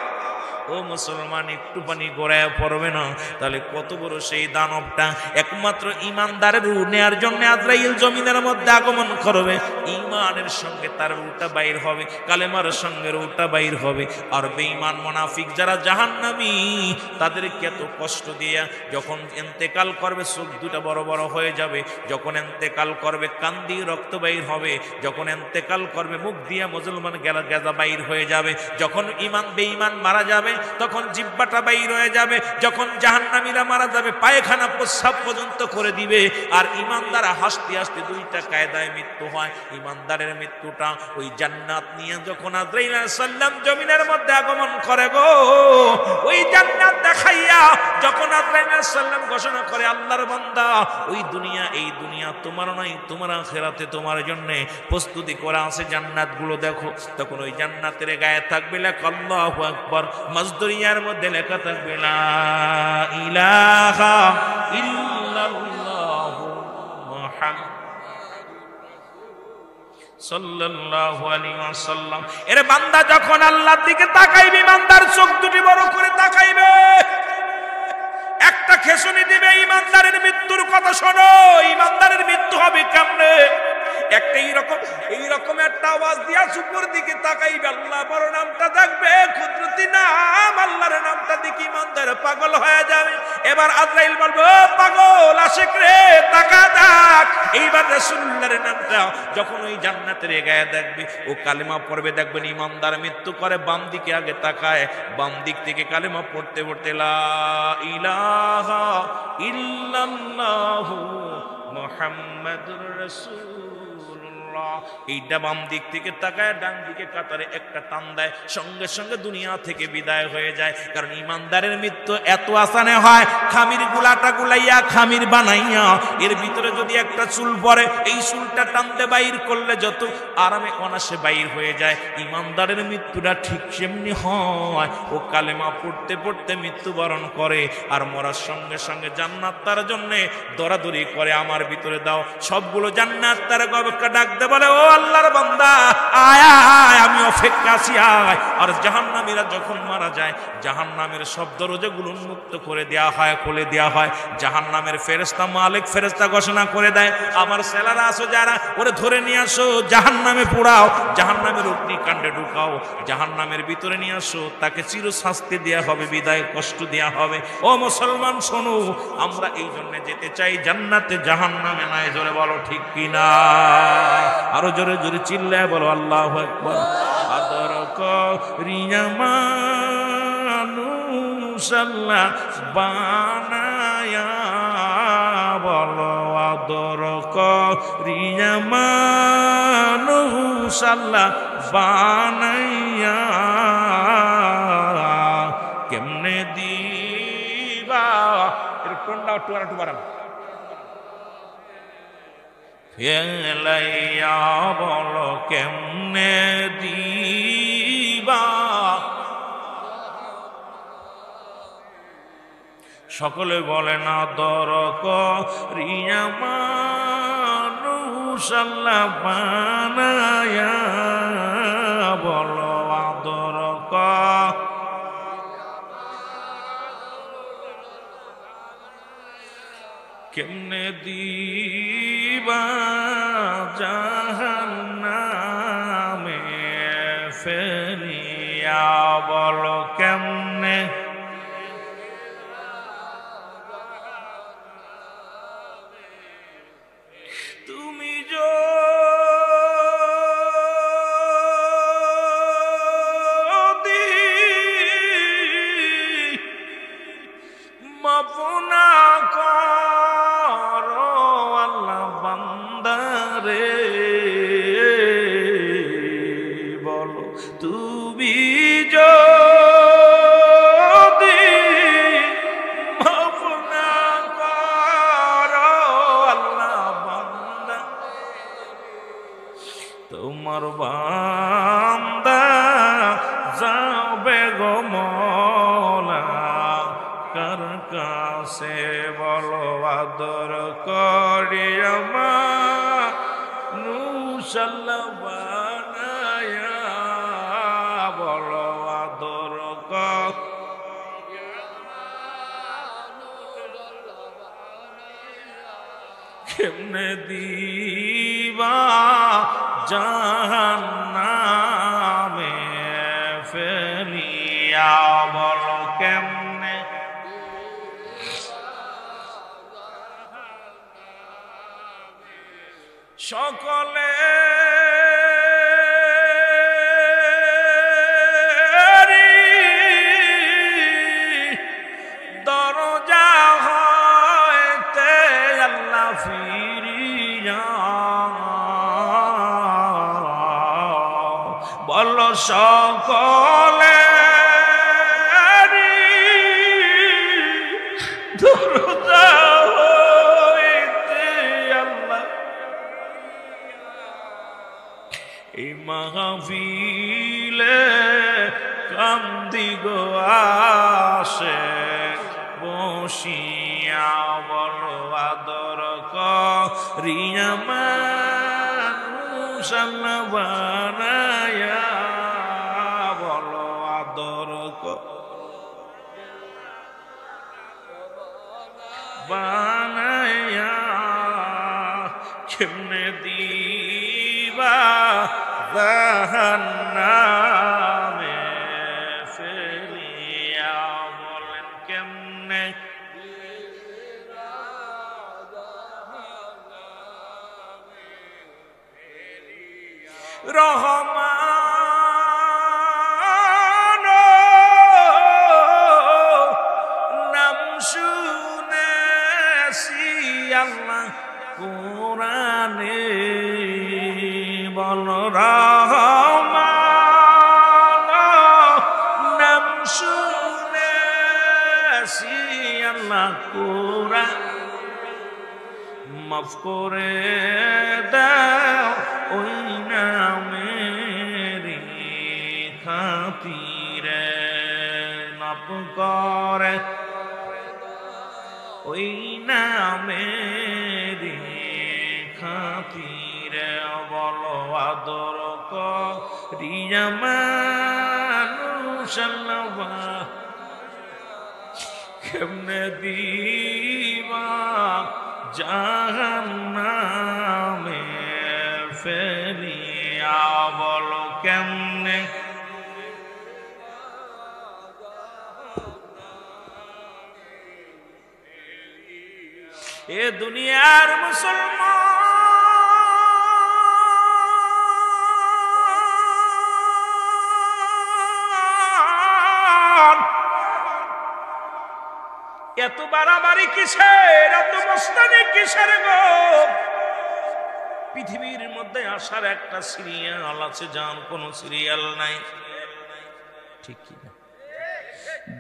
ও মুসলমান, একটু পানি গড়ায় পড়বে না? তাহলে কত বড় সেই দানবটা! একমাত্র ইমানদারের রূহ নেয়ার জন্য আজরাইল জমিনের মধ্যে আগমন করবে। ইমানের সঙ্গে তার রূহটা বাইর হবে, কালেমার সঙ্গে রূহটা বাইর হবে। আর বেঈমান মুনাফিক যারা জাহান্নামী, তাদেরকে এত কষ্ট দিয়া যখন ইন্তেকাল করবে চোখ দুটা বড় বড় হয়ে যাবে, যখন ইন্তেকাল করবে কান দিয়ে রক্ত বাইর হবে, যখন ইন্তেকাল করবে মুখ দিয়ে মুসলমান গেজা বাইর হয়ে যাবে, যখন বেঈমান মারা যাবে তখন জিহ্বাটা বাইর হয়ে যাবে, যখন জাহান্নামীরা মারা যাবে পায়খানা প্রস্রাব পর্যন্ত করে দিবে। আর ইমানদারা হাসতে হাসতে দুইটা কায়দায় মৃত্যু হয়। ইমানদারের মৃত্যুটা ওই জান্নাত নিয়ে যখন আজরাইল আলাইহিস সালাম জমিনের মধ্যে আগমন করে গো, ওই জান্নাত দেখাইয়া যখন আজরাইল আলাইহিস সালাম ঘোষণা করে, আল্লাহর বান্দা ওই দুনিয়া এই দুনিয়া তোমার নয়, তোমার আখিরাতে তোমার জন্য প্রস্তুতি করা আছে, জান্নাতগুলো দেখো। তখন ওই জান্নাতের গায়ে থাকবে লেখা আল্লাহু আকবার, মজদুরিয়ার মধ্যে লেখা থাকবে লা ইলাহা ইল্লাল্লাহু মুহাম্মাদ সাল্লাল্লাহু আলাইহি ওয়াসাল্লাম। এর বান্দা যখন আল্লাহর দিকে তাকাইবে, ইমানদার চোখ দুটি বড় করে তাকাইবে, একটা খেসুনি দিবে, ইমানদারের মৃত্যুর কথা শোনো। ইমানদারের মৃত্যু হবে কেমনে? একটা এইরকম একটা আওয়াজ দিয়া উপর দিকে তাকাইবে, আল্লাহ বড় নামটা দেখবে, কুদরতি নাম, আল্লাহর নামটা দেখি ইমানদার পাগল হয়ে যাবে। এবার আজরাইল বলবে, ও পাগল আশিক রে, তাকা দেখ। এইবার রাসূলুল্লাহর নামটা যখন ওই জান্নাতের গায়ে দেখবে, ও কালেমা পড়বে, দেখবেন ইমানদার মৃত্যু করে বাম দিকে আগে তাকায়, বাম দিক থেকে কালেমা পড়তে পড়তে লা ইলাহা ইল্লাল্লাহু মুহাম্মাদুর রাসূলুল্লাহ, এইটা বাম দিক থেকে তাকায়, ডান দিকে কাতারে একটা টান দেয়, সঙ্গে সঙ্গে দুনিয়া থেকে বিদায় হয়ে যায়। কারণ ইমানদারের মৃত্যু এত আসানে হয়, খামির গুলাটা গুলাইয়া খামির বানাইয়া এর ভিতরে যদি একটা চুল পড়ে, এই চুলটা টানতে বাইর করলে যত আরামে অনাসে বাইর হয়ে যায়, ইমানদারের মৃত্যুটা ঠিক সেমনি হয়। ও কালেমা পড়তে পড়তে মৃত্যুবরণ করে, আর মরার সঙ্গে সঙ্গে জান্নাত তার জন্য দরাদরি করে, আমার ভিতরে দাও। সবগুলো জান্নাত তার গবেষণা ডাকতে বলে, ও আল্লাহর বান্দা আয় আয়, আমি অপেক্ষা আছি আয়। আর জাহান্নামীরা যখন মারা যায়, জাহান্নামের সব দরজাগুলো উন্মুক্ত করে দেয়া হয়, খুলে দেয়া হয়। জাহান্নামের ফেরেশতা মালিক ফেরেশতা ঘোষণা করে দেয়, আমার ছেলেরা আসো যারা, ওরে ধরে নিয়ে আসো, জাহান্নামে পোড়াও, জাহান্নামের অগ্নিকাণ্ডে ঢুকাও, জাহান্নামের ভিতরে নিয়ে আসো, তাকে চির শাস্তি দেয়া হবে, বিদায় কষ্ট দেয়া হবে। ও মুসলমান শোনো, আমরা এই জন্য যেতে চাই জান্নাতে, জাহান্নামে নয়। জোরে বলো ঠিক কিনা? আরো জোরে জোরে চিল্লায় বলো আল্লাহু আকবার। আদর করিয়া মানুষ আল্লাহ বানায়া, বলো আদর করিয়া মানুষ আল্লাহ বানাইয়া, কেমনে দিবা? এর টোনটা একটু বাড়ান, ফেলাইয়া বলো কেমনে দিবা? সকলে বলে না দর করিয়া মানুষ আল্লাহ বানায়া, বলো আদর কেমনে দিবা? জাহান্নামে ফেলিয়া বলো কেমনে? তুমি যদি মাফ না করো আল্লাহ বান্দারে, বলো তুমি যদি মাফ না করো আল্লাহ বান্দা, তোমার বান্দা যাবে গো মওলা কার কাছে, বলো আদর করিয়া মানুষ আল্লাহ বানায়া, বলো আদর কেমনে দিবা জাহান্নামে ফেলিয়া, বলো কেমনে সকলে দরজা হইতে আল্লাহ ফিরিয়া, বল সকলে দরজা হইতে আল্লাহ, এই মাহফিলে কান্দি গো আসে বসিয়া, বলো আদর করিয়া মানুষ আল্লাহ বানায়া, বলো আদর বানায়া, কেমনে দিবা জাহান্নামে ফেলিয়া, বলেন কেমনে রহমান নাম শুনেছি আল্লাহ কোরআনে, বল রহমান নাম শুনেছি আল্লাহ কোরআন, মাফ করে দাও ওই নামেরি খাতিরে, মাফ করে ওই নামেরি খাতিরে, বলো আদর করিয়া মানুষ আল্লাহ, কেমনে দিবা জাহান্নামে ফেলিয়া, বলো কেমনে এ দুনিয়ার মুসলমান এত বাড়াবাড়ি কিসের, এত মস্তানি কিসের গো? পৃথিবীর মধ্যে আসার একটা সিরিয়াল আছে, যান কোন সিরিয়াল নাই, ঠিক কি না?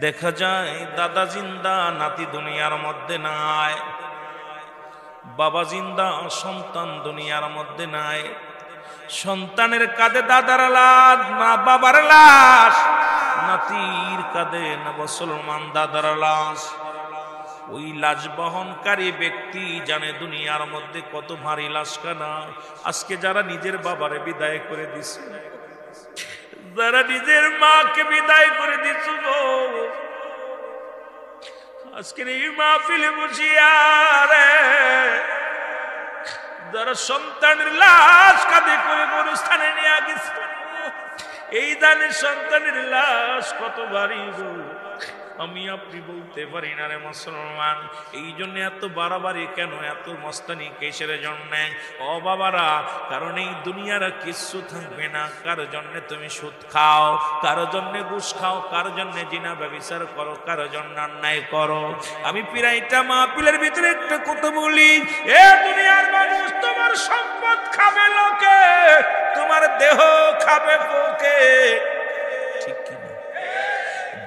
দেখা যায় দাদা জিন্দা, নাতি দুনিয়ার মধ্যে নাই, বাবা জিন্দা, সন্তান দুনিয়ার মধ্যে নাই, সন্তানের কাঁধে দাদার লাশ, মা বাবার লাশ, নাতির কাঁধে না মুসলমান দাদার লাশ। ওই লাশ বহনকারী ব্যক্তি জানে দুনিয়ার মধ্যে কত ভারী লাশখানা। আজকে যারা নিজের বাবারে বিদায় করে দিছে, যারা নিজের মাকে বিদায় করে দিছো গো, আজকের এই মাহফিলে বসিয়া রে যারা সন্তানের লাশ কাঁধে করে গরুস্থানে নিয়ে গেছে, এই দানের সন্তানের লাশ কত ভারী গো, আমি আপনি বলতে পারি না রে মুসলমান। এই জন্য এত বাড়াবাড়ি কেন, এত মস্তানি কিসের জন্য? ও বাবারা, কারণ এই দুনিয়ার কিচ্ছু থাকবে না। কার জন্য তুমি সুদ খাও, কার জন্য ঘুষ খাও, কার জন্য জিনা ব্যভিচার করো, কার জন্য অন্যায় করো। আমি পিরাইটা মাহফিলের ভিতরে একটা কথা বলি, এ দুনিয়ার মানুষ, তোমার সম্পদ খাবে লোকে, তোমার দেহ খাবে পোকে, ঠিক কি?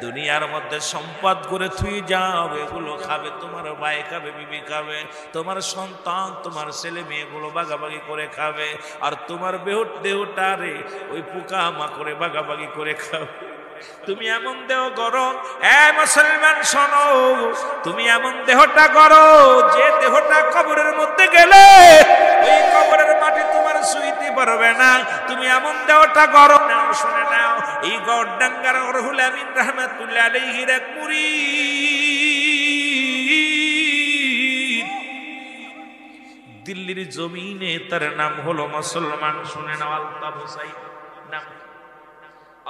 দুনিয়ার মধ্যে সম্পদ করে থুই যাও, এগুলো খাবে তোমার ভাই খাবে, বিবি খাবে, তোমার সন্তান, তোমার ছেলে মেয়েগুলো ভাগাভাগি করে খাবে, আর তোমার দেহটারে ওই পোকা মাকড়ে ভাগাভাগি করে খাবে। তুমি এমন দেহ করো, মুসলমান শোনো, তুমি এমন দেহটা করো যে দেহটা কবরের মধ্যে গেলে ওই কবরের মাটি তোমার শুইতে পারবে না। তুমি এমন দেহটা করো, নাও শুনে নাও, এই গড়ডাঙ্গার রহুল আমিন রাহমাতুল্লাহ আলাইহির এক মুরিদ দিল্লির জমিনে তার নাম হলো মুসলমান, শুনে নাও আলতাফ হুসাইন নাম।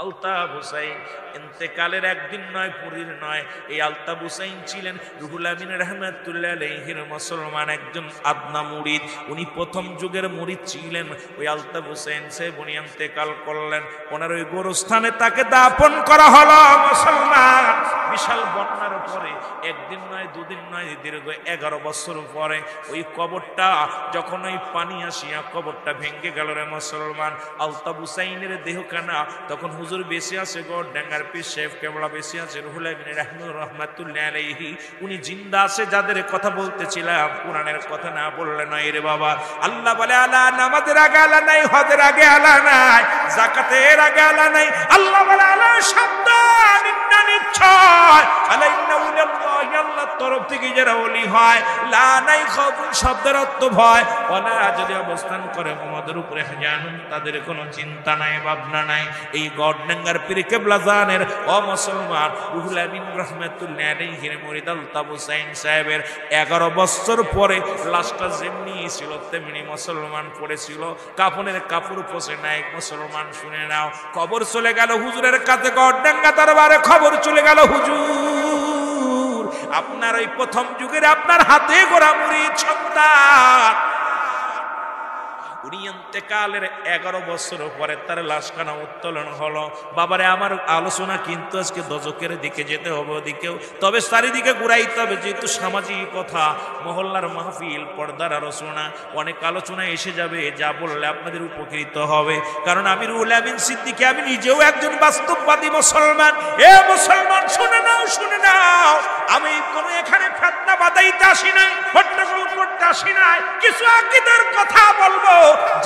আলতাফ হুসাইন ইন্তেকালের একদিন নয়, পুরীর নয়, এই আলতাফ হুসাইন ছিলেন রুহুল আমিন রাহমাতুল্লাহ আলাইহির মুসলমান একজন আদনা মুরিদ। উনি প্রথম যুগের মুরিদ ছিলেন। ওই আলতাফ হুসাইন সাহেব উনি ইন্তেকাল করলেন, ওনার ওই গোরস্থানে তাকে দাফন করা হলো। মুসলমান বিশাল বন্যার পরে একদিন নয়, দুদিন নয়, দীর্ঘ 11 বছর পরে ওই কবরটা যখন ওই পানি আসিয়া কবরটা ভেঙে গেল রে মুসলমান, আলতাফ হুসাইনের দেহখানা তখন হুজুর বেঁচে আছে, গড়ডাঙ্গার পীর সাহেব কেবলা বেঁচে আছে রুহুল আমিন রাহমাতুল্লাহ আলাইহি, উনি জিন্দা আছে। যাদের কথা বলতেছিলাম কোরআনের কথা না বললে নয় রে বাবা। আল্লাহ বলে আলা নামাজের আগে আলা নাই, হজের আগে আলা নাই, যাকাতের আগে আলা নাই। আল্লাহ বলে আলা শব্দ নিন্না নিশ্চয়, আলা ইন্না উলিয়াল্লাহি, আল্লাহর তরফ থেকে যারা ওলি হয়, লা নাই খাউফুন শব্দের অর্থ ভয়, ওয়ালা যদি অবস্থান করে মুহাম্মদের উপরে জানুন, তাদের কোনো চিন্তা নাই, ভাবনা নাই। এই গড়ডাঙ্গার পীর কেবলা জানের ও মুসলমান রুহুল আমিন রাহমাতুল্লাহ আলাইহির মুরিদ আলতাফ হুসাইন সাহেবের 11 বছর পরে লাশটা যেমনি ছিল তেমনি মুসলমান পড়েছিল, কাফনের কাপড় পচে নাই। মুসলমান শুনে নাও, খবর চলে গেল হুজুরের কাছে, গড়ডাঙ্গা দরবারে খবর চলে গেল, হুজুর আপনার ওই প্রথম যুগের আপনার হাতে গড়া মুরিদ সন্তান উনি ইন্তেকালের 11 বছর পরে তার লাশখানা উত্তোলন হলো। বাবারে আমার আলোচনা কিন্তু আজকে দজকের দিকে যেতে হবে, ওদিকেও তবে চারিদিকে ঘুরাইতে হবে, যেহেতু সামাজিক কথা, মহল্লার মাহফিল, পর্দার আলোচনা, অনেক আলোচনা এসে যাবে, যা বললে আপনাদের উপকৃত হবে। কারণ আমি রুহুল আমিন সিদ্দিকী, আমি নিজেও একজন বাস্তববাদী মুসলমান। এ মুসলমান শুনে নাও, শুনে নাও, আমি কোনো এখানে ফিতনা বাঁধাইতে আসি নাই, হট্টগোল করতে আসি নাই, কিছু আকীদার কথা বলবো,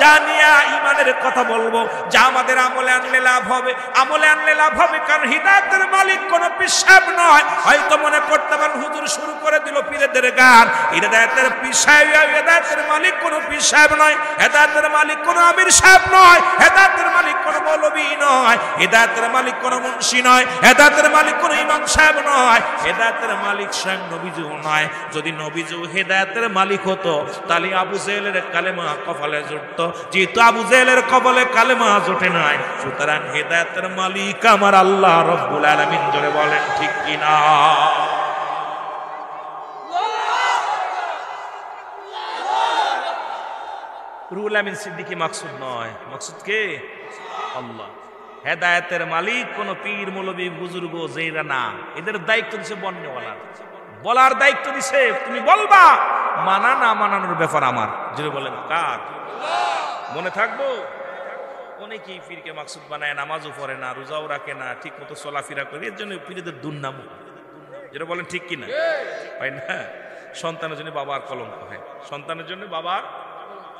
জানিয়া ইমানের কথা বলবো, যা আমাদের আমলে আনলে লাভ হবে, আমলে আনলে লাভ হবে। কারণ হিদায়াতের মালিক কোনো পীর সাহেব নয়। হয়তো মনে করতে পারেন হুজুর শুরু করে দিল পীরদের গান, হিদায়াতের পীর সাহেব, হিদায়াতের মালিক কোনো পীর সাহেব নয়, হিদায়াতের মালিক কোনো আমির সাহেব নয়, হিদায়াতের মালিক কোনো মৌলবী নয়, হিদায়াতের মালিক কোনো মুন্সি নয়, হিদায়াতের মালিক কোনো ইমাম সাহেব নয়, হিদায়াতের মালিক স্বয়ং নবীজিও নয়। যদি নবীজিও হিদায়াতের মালিক হতো তাহলে আবু জেহেলের কালেমা কপালে জুটতো, যেহেতু আবু জেহেলের কপালে কালেমা জোটে নাই, সুতরাং হিদায়াতের মালিক আমার আল্লাহ রব্বুল আলামিন। জোরে বলেন ঠিক কিনা? রুহুল আমিন সিদ্দিকী মাকসুদ নয়, মাকসুদ কে? আল্লাহ। হেদায়েতের মালিক কোন পীর মৌলবী বুজুর্গ যেরা না, এদের দায়িত্ব দিছে বন্যওয়ালা, বলার দায়িত্ব দিছে, তুমি বলবা, মানা না মানানোর ব্যাপার আমার। যদি বলেন কার? মনে থাকবো। অনেকেই পীরকে মাকসুদ বানায়, নামাজও পড়ে না, রোজাও রাখে না, ঠিক মতো চলাফেরা করে, এর জন্য পীরদের দুর্নাম। যেটা বলেন ঠিক কিনা? হয় না? সন্তানের জন্য বাবার কলঙ্ক হয়, সন্তানের জন্য বাবার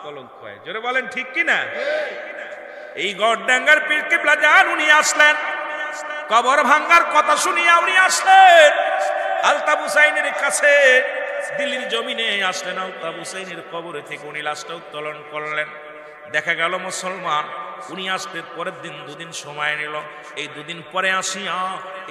কলঙ্ক হয়। জোরে বলেন ঠিক কিনা? এই গড়ডাঙ্গার পীর কিবলা জান উনি আসলেন, কবর ভাঙ্গার কথা শুনিয়া উনি আসলেন আলতাফ হুসাইনের কাছে, দিল্লির জমিনে আসলেন। আলতাফ হুসাইনের কবরে থেকে উনি লাশটা উত্তোলন করলেন। দেখা গেল মুসলমান উনি আসতে পরের দিন 2 দিন সময় নিল। এই 2 দিন পরে আসিয়া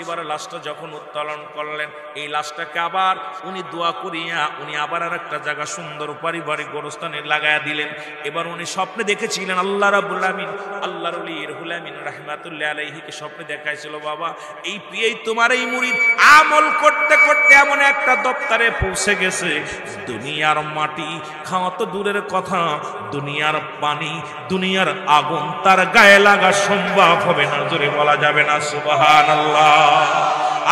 এবার লাশটা যখন উত্তোলন করলেন, এই লাশটাকে আবার উনি দোয়া করিয়া উনি আবার আর একটা জায়গা সুন্দর পারিবারিক গোরস্থানে লাগায়া দিলেন। এবার উনি স্বপ্নে দেখেছিলেন আল্লাহ রাব্বুল আমিন, আল্লাহর ওলি রুহুল আমিন রাহমাতুল্লাহ আলাইহিকে স্বপ্নে দেখাইছিল, বাবা এই তোমার এই মুরিদ আমল করতে করতে এমন একটা দপ্তরে পৌঁছে গেছে, দুনিয়ার মাটি খাওয়া তো দূরের কথা, দুনিয়ার পানি, দুনিয়ার আগুন তার গায়ে লাগা সম্ভব হবে না। জোরে বলা যাবে না সুবহানাল্লাহ।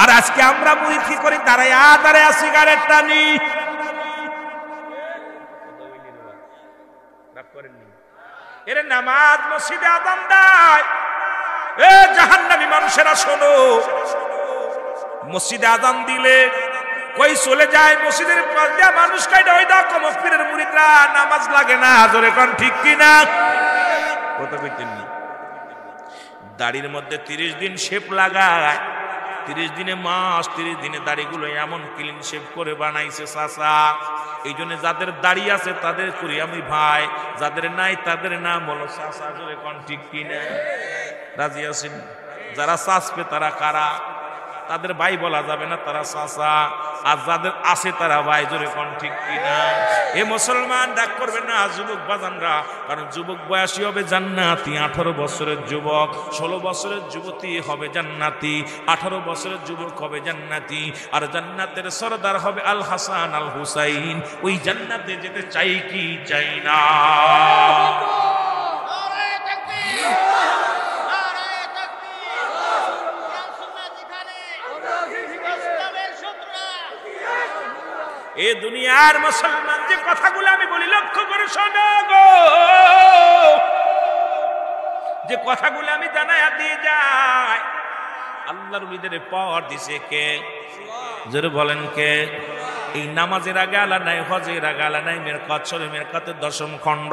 আর আজকে আমরা মুরিদ কি করি? দাঁড়ায় সিগারেট টানি। এর নামাজ মসজিদে আযান দেয়, এ জাহান্নামী মানুষেরা শোনো, মসজিদে আযান দিলে কই চলে যায় মসজিদের পাশ দিয়ে মানুষ কাইটা, ওই দেখো পীরের মুরিদরা নামাজ লাগে না। জোরে কোন ঠিক কিনা? কথা কইতেননি। দাড়ির মধ্যে 30 দিন শেপ লাগায়, 30 দিনে মাস, 30 দিনে দাড়িগুলো এমন ক্লিন শেপ করে বানাইছে চাচা। এই জন্য যাদের দাড়ি আছে তাদের করি আমি ভাই, যাদের নাই তাদের নাম হলো চাচা। জোরে কোন ঠিক কিনা? রাজি আছেন? যারা চাচবে তারা কারা? তাদের ভাই বলা যাবে না, তারা চাচা। আর যাদের আছে তারা ভাই, জোরে কোন ঠিক কিনা? এ মুসলমান ডাক করবেন না যুবক বাজানরা, কারণ যুবক বয়সী হবে জান্নাতি, 18 বছরের যুবক, 16 বছরের যুবতী হবে জান্নাতি, 18 বছরের যুবক হবে জান্নাতি। আর জান্নাতের সরদার হবে আল হাসান আল হুসাইন। ওই জান্নাতে যেতে চাই কি চাই না? এ দুনিয়ার মুসলমান, যে কথাগুলো আমি বলি লক্ষ্য করে শোনো গো, যে কথাগুলো আমি জানায়া দিয়ে যাই, আল্লাহর ওলিদের পর দিছে কে? জোরে বলেন কে? এই নামাজের আগে আলা নাই, হজের আগে আলা নাই, মেরকাতের 10ম খণ্ড,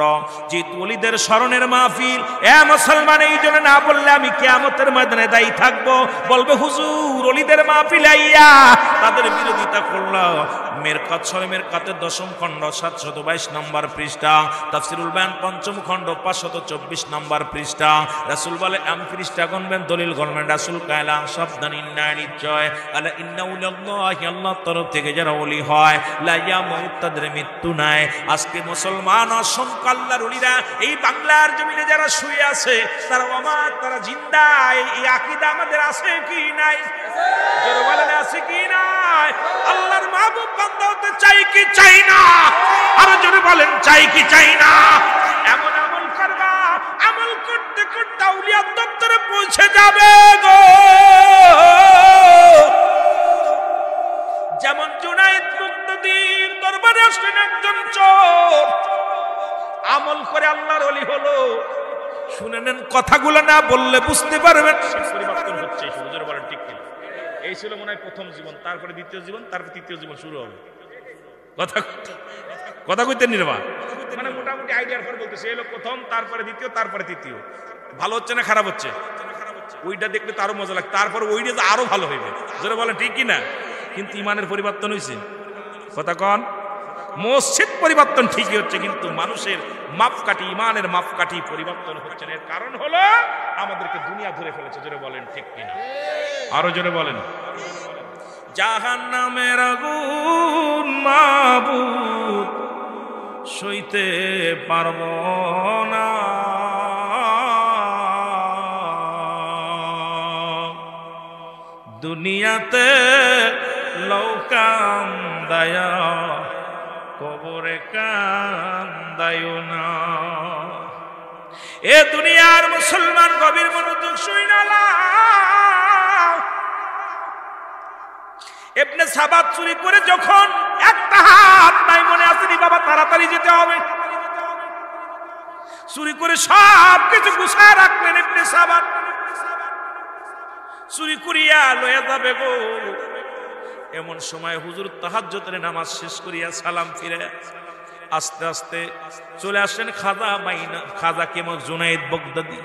যে ওলিদের স্মরণের মাহফিল। এ মুসলমান, এই জন্য না বললে আমি কিয়ামতের ময়দানে দায়ী থাকবো। বলবে হুজুর ওলিদের মাহফিল আইয়া তাদের বিরোধিতা করলো। মেরকাতের 10ম খণ্ড 722 নম্বর পৃষ্ঠা, তাফসিরুল বায়ান 5ম খণ্ড 524 নম্বর পৃষ্ঠা। রাসূল বলে, আমি পৃষ্ঠা গণবেন, দলিল গণবেন। রাসূল কায়লা সাবধান, ইন্না নিশ্চয় আলা ইন্না উলিল্লাহি, আল্লাহর তরফ থেকে যারা ওলি হয়, লা ইয়ামুত, তাদের মৃত্যু নাই। আজকে মুসলমান অসংখ্য আল্লাহর ওলিরা এই বাংলার জমিনে যারা শুয়ে আছে, তারা অমর, তারা জিন্দা। এই আকীদা আমাদের আছে কি নাই? যারা বলেন আছে কি নাই? আল্লাহর মাহবুব বান্দা হতে চাই কি চাই না? আরো জোরে বলেন, চাই কি চাই না? এমন আমল করবা, আমল করতে করতে আউলিয়ার দপ্তরে পৌঁছে যাবে গো। যেমন জুনায়েদ মুক্তাদির দরবারে আসলেন একজন চোর, আমল করে আল্লাহর ওলি হলো। শুনে নেন, কথাগুলো না বললে বুঝতে পারবেন পরিবর্তন হচ্ছে। হুজুর বলেন ঠিক কিনা? এই ছিল মনে হয় প্রথম জীবন, তারপরে দ্বিতীয় জীবন, তারপরে তৃতীয় জীবন শুরু হবে। কথা কইতে নির্বা, মানে মোটামুটি আইডিয়ার পর বলতেছে, এই লোক প্রথম, তারপরে দ্বিতীয়, তারপরে তৃতীয়। ভালো হচ্ছে না খারাপ হচ্ছে? ওইটা দেখলে তো আরো মজা লাগে, তারপরে ওইটা তো আরো ভালো হইবে। জোরে বলেন ঠিক কিনা? কিন্তু ইমানের পরিবর্তন হয়েছে। কথা কন, মসজিদ পরিবর্তন ঠিকই হচ্ছে, কিন্তু মানুষের মাপকাঠি, ইমানের মাপকাঠি পরিবর্তন হচ্ছে না। এর কারণ হলো আমাদেরকে দুনিয়া ধরে ফেলেছে। জোরে বলেন ঠিক কিনা? আরো জোরে বলেন। জাহান্নামের আগুন মাবুদ সইতে পারবো না, দুনিয়াতে লৌকাম দায়া, কবরে কান্দায়ো না। এ দুনিয়ার মুসলমান, গভীর মনোযোগ শুইনালা। ইবনে সাবাত চুরি করে যখন একটা হাত নাই, মনে আসেনি বাবা তাড়াতাড়ি যেতে হবে, চুরি করে সব কিছু গুছায় রাখলেন ইবনে সাবাত। চুরি করিয়া লয়ে যাবে গো। এমন সময় হুজুর তাহাজ্জুদের নামাজ শেষ করিয়া সালাম ফিরে আস্তে আস্তে চলে আসেন খাজা কেমন জুনায়েদ বাগদাদি।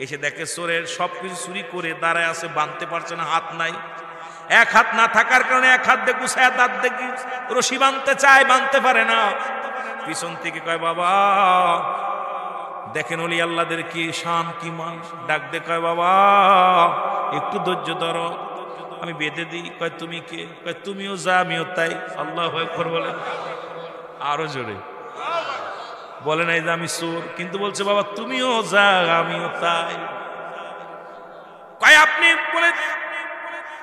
এসে দেখে চোরের সবকিছু চুরি করে দাঁড়ায় আছে, বাঁধতে পারছে না, হাত নাই। এক হাত না থাকার কারণে এক হাত দিয়ে গুছায় দাঁত দেখি রশি বাঁধতে চায়, বাঁধতে পারে না। পিছন থেকে কয়, বাবা দেখেন ওলি আল্লাহদের কি শান, কি মান। ডাক দে, কয় বাবা একটু ধৈর্য ধরো, আমি বেঁধে দিই। কয় তুমি কে? কয় তুমিও যা, আমিও তাই। আল্লাহু আকবার বলেন। আরো জোরে বলে নাই যে আমি চোর, কিন্তু বলছে বাবা তুমিও যা, আমিও তাই। কয় আপনি বলে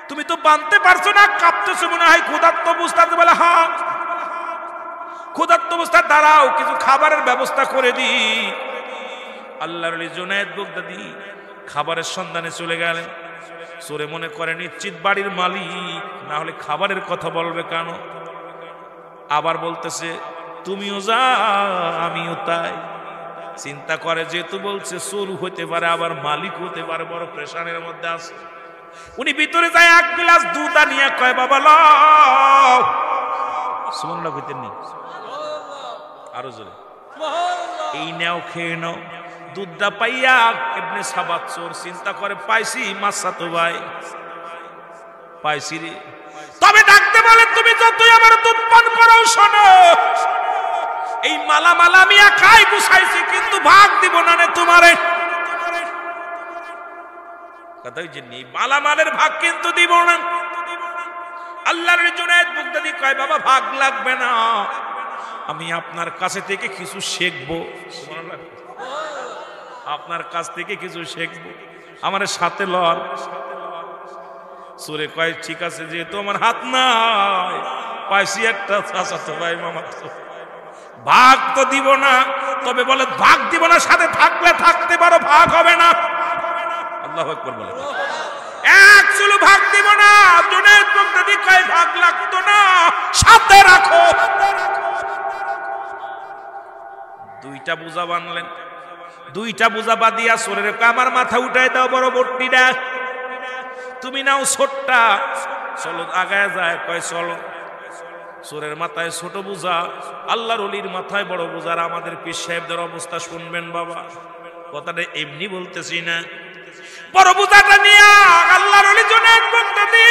তুমি তো বাঁধতে পারছো না, কাঁপতেছো মনে হয়, ক্ষুধার্ত অবস্থাতে। বলে হ্যাঁ ক্ষুধার্ত অবস্থা, দাঁড়াও কিছু খাবারের ব্যবস্থা করে দিই। আল্লাহর ওলি জুনায়েদ বাগদাদি খাবারের সন্ধানে চলে গেলেন। চোরে মনে করে নিশ্চিত বাড়ির মালিক, না হলে খাবারের কথা বলবে কেন? আবার বলতেছে তুমিও যা, আমিও তাই। চিন্তা করে যেহেতু বলছে চোর হতে পারে, আবার মালিক হতে পারে, বড় প্রেশারের মধ্যে আছে। উনি ভিতরে যায়, এক গ্লাস দুধ আনিয়া কয় বাবা লও। সুবহানাল্লাহ কইতেন নি? আরো জোরে, এই নাও খেয়ে নাও। দুধটা পাইয়া ইবনে সাবাত চোর চিন্তা করে, পাইছি মাসাতো ভাই, পাইছি রে। তবে ডাকতে বলে, তুমি যতই আমার দুধ পান করো, শোনো এই মালামাল আমি একাই গুছাইছি, কিন্তু ভাগ দিব না নে তোমারে। কথা ওই যে নেই, মালামালের ভাগ কিন্তু দিব না। আল্লাহর জুনায়েদ বাগদাদি কয় বাবা ভাগ লাগবে না, আমি আপনার কাছে থেকে কিছু শিখবো, আপনার কাছ থেকে কিছু শিখবো, আমার সাথে লন। সুরে কয় ঠিক আছে, যেহেতু আমার হাত নাই, পাইছি একটা চাচাতো ভাই মামা, ভাগ তো দিব না, তবে বলে ভাগ দিব না, সাথে থাকলে থাকতে পারো, ভাগ হবে না। আল্লাহু আকবার বলে, এক চুলো ভাগ দিব না। জুনায়েদ বাগদাদি কয় ভাগ লাগতো না, সাথে রাখো। দুইটা বোঝা বানলেন, দুইটা বোঝা বাদিয়া সোরের আমার মাথা উঠাই দাও বড় বট্টিটা, তুমি নাও ছোট্টা, চলো আগায় যায়। কয় চলো। সোরের মাথায় ছোট বোঝা, আল্লাহর ওলির মাথায় বড় বোঝার। আমাদের পীর সাহেবদের অবস্থা শুনবেন বাবা, কথাটা এমনি বলতেছি না। বড় বোঝাটা নিয়ে আল্লাহর ওলি জুনায়েদ বাগদাদি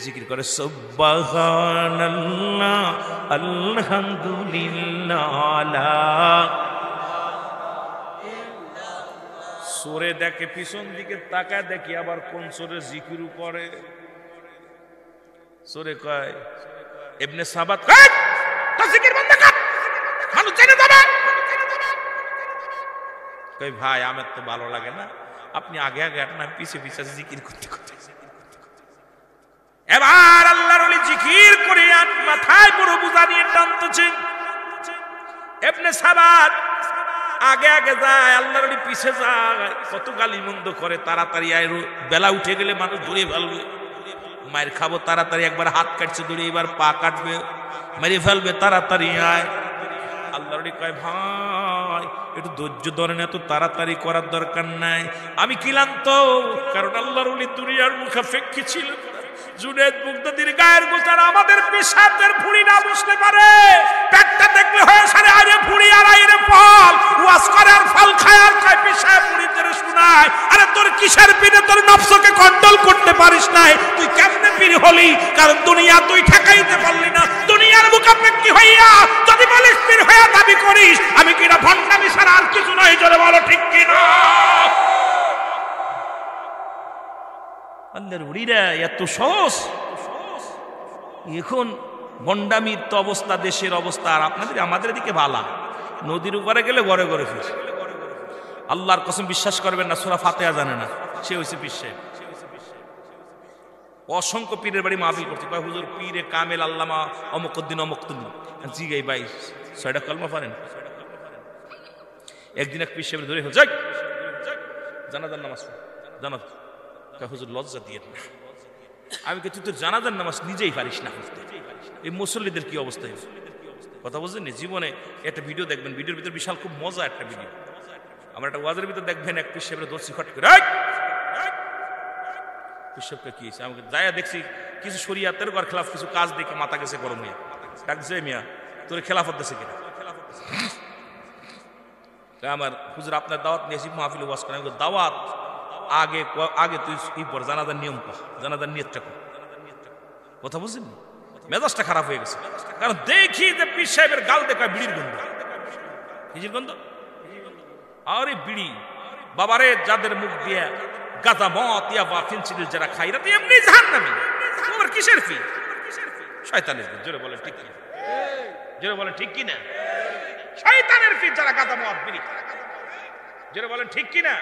জিকির করে সুবহানাল্লাহ আলহামদুলিল্লাহ। সূরে দেখে, পিছন দিকে তাকায় দেখি আবার কোন সূরে জিকির করে। সূরে কয় ইবনে সাবাত, তো জিকির বন্ধ কর, মানুষ জেনে যাবে। কই ভাই আমার তো ভালো লাগে না, আপনি আগে আগে না পিছে পিছে জিকির করতে করতে। এবার আল্লাহর ওলি জিকির করে মাথায় পুরো বোঝা নিয়ে টানতেছেন। ইবনে সাবাত আগে আগে যায়, আল্লাহর ওলি পিছে যায়। কত গালি মন্দ করে, তাড়াতাড়ি আয়, বেলা উঠে গেলে মানুষ ধরে ফেলবে, মায়ের খাবো তাড়াতাড়ি, একবার হাত কাটছে ধরে, এবার পা কাটবে, মেরে ফেলবে, তাড়াতাড়ি আয়। আল্লাহর ওলি কয় ভাই একটু ধৈর্য ধরেন, এত তাড়াতাড়ি করার দরকার নাই, আমি ক্লান্ত। কারণ আল্লাহর ওলি দুনিয়ার মুখাপেক্ষী ছিল। জুনায়েদ বাগদাদির গায়ের গোছার আমাদের পেশাবদের ভুঁড়ি না বসতে পারে, পেটটা দেখলে হয়ে সারে আরে ভুঁড়ি আর আইরে ফল, ওয়াজ করে আর ফল খায় আর কয় পেশাব ভুঁড়ি ধরে শোনায়। আরে তোর কিসের পীরে তোর নফসকে কন্ট্রোল করতে পারিস নাই, তুই কেমনে পীর হলি? কারণ দুনিয়া তুই ঠেকাইতে পারলি না। দুনিয়ার মুখাপেক্ষী হইয়া যদি বলিস পীর হইয়া দাবি করিস, আমি কিনা ভণ্ডামি ছাড়া আর কিছু নয়, জোরে বলো ঠিক কিনা? আল্লাহর ওলিরা এত সহজ। এখন ভণ্ডামির তো অবস্থা, দেশের অবস্থা, আর আপনাদের আমাদের দিকে ভালা। নদীর উপরে গেলে ঘরে ঘরে ফিরে, আল্লাহর কসম বিশ্বাস করবেন না, সূরা ফাতিহা জানে না, সে হইছে পীর সাহেব। অসংখ্য পীরের বাড়ি মাহফিল করছে, কয় হুজুর পীরে কামেল আল্লামা অমুকউদ্দিন অমুকউদ্দিন, জি গাই ভাই 6টা কলমা পারেন। একদিন এক পীর সাহেব ধরে যাক জানাজার নামাজ জানাত, হুজুর লজ্জা দিয়ে না, আমি কে তুই তোর জানাজার নামাজ নিজেই পারিস না করতে, এই মুসল্লিদের কি অবস্থা? কথা বুঝলেন? জীবনে একটা ভিডিও দেখবেন, ভিডিওর ভিতরে বিশাল খুব মজা একটা ভিডিও। আমার একটা ওয়াজের ভিতরে দেখবেন এক পীর সাহেবের দর্শি খট করে, পীর সাহেবকে কি হয়েছে? আমাকে যাইয়া দেখছি কিছু শরিয়াতের ঘর খেলাফ কিছু কাজ দেখে মাথা গেছে গরম হয়ে ডাকছে, মিয়া তোর খেলাফত দিছে কিনা? আমার হুজুর আপনার দাওয়াত নিয়েছি মাহফিলে ওয়াজ করেন। দাওয়াত আগে আগে তুই ই পর জানাজার নিয়ম কর, জানাজার নিয়তটা কর। কথা বুঝলেন? মেজাজটা খারাপ হয়ে গেছে, কারণ দেখি যে পীর সাহেবের গাল দেখা বিড়ির গন্ধ, কিসের গন্ধ? আরে বিড়ি বাবারে, যাদের মুখ দিয়ে গাঁজা মদ ইয়া বা ফেন্সিডিল যারা খাই, এরা তো এমনি জাহান্নামী। তোমার কিসের ফি? শয়তানের ফি। জোরে বলেন ঠিক কি? জোরে বলেন ঠিক কি না? শয়তানের ফি যারা গাঁজা মদ বিড়ি খায়। জোরে বলেন ঠিক কি না?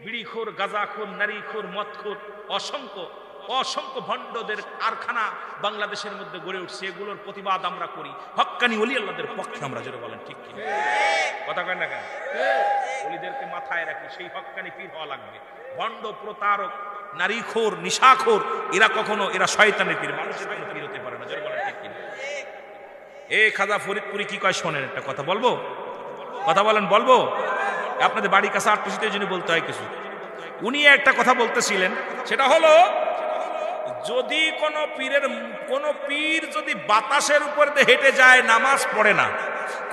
বিড়িখোর, গাঁজাখোর, নারীখোর, মদখোর, অসংখ্য অসংখ্য ভণ্ডদের কারখানা বাংলাদেশের মধ্যে গড়ে উঠছে। এগুলোর প্রতিবাদ আমরা করি, হক্কানি ওলি আল্লাহদের পক্ষে আমরা। জোরে বলেন ঠিক কি? কথা কয় না কেন? ওলিদেরকে মাথায় রাখি, সেই হক্কানি পীর হওয়া লাগবে। ভণ্ড, প্রতারক, নারীখোর, নিশাখোর, এরা শয়তানের পীর, মানুষের কোনো পীর হতে পারে না। জোরে বলেন ঠিক কি? এই খাজা ফরিদপুরি কি কয় শোনেন, একটা কথা বলবো? কথা বলেন, বলবো? আপনাদের বাড়ির কাছে আটপশিতে জন্য বলতে হয় কিছু। উনি একটা কথা বলতেছিলেন, সেটা হলো যদি কোন পীর যদি বাতাসের উপর দিয়ে হেঁটে যায় নামাজ পড়ে না,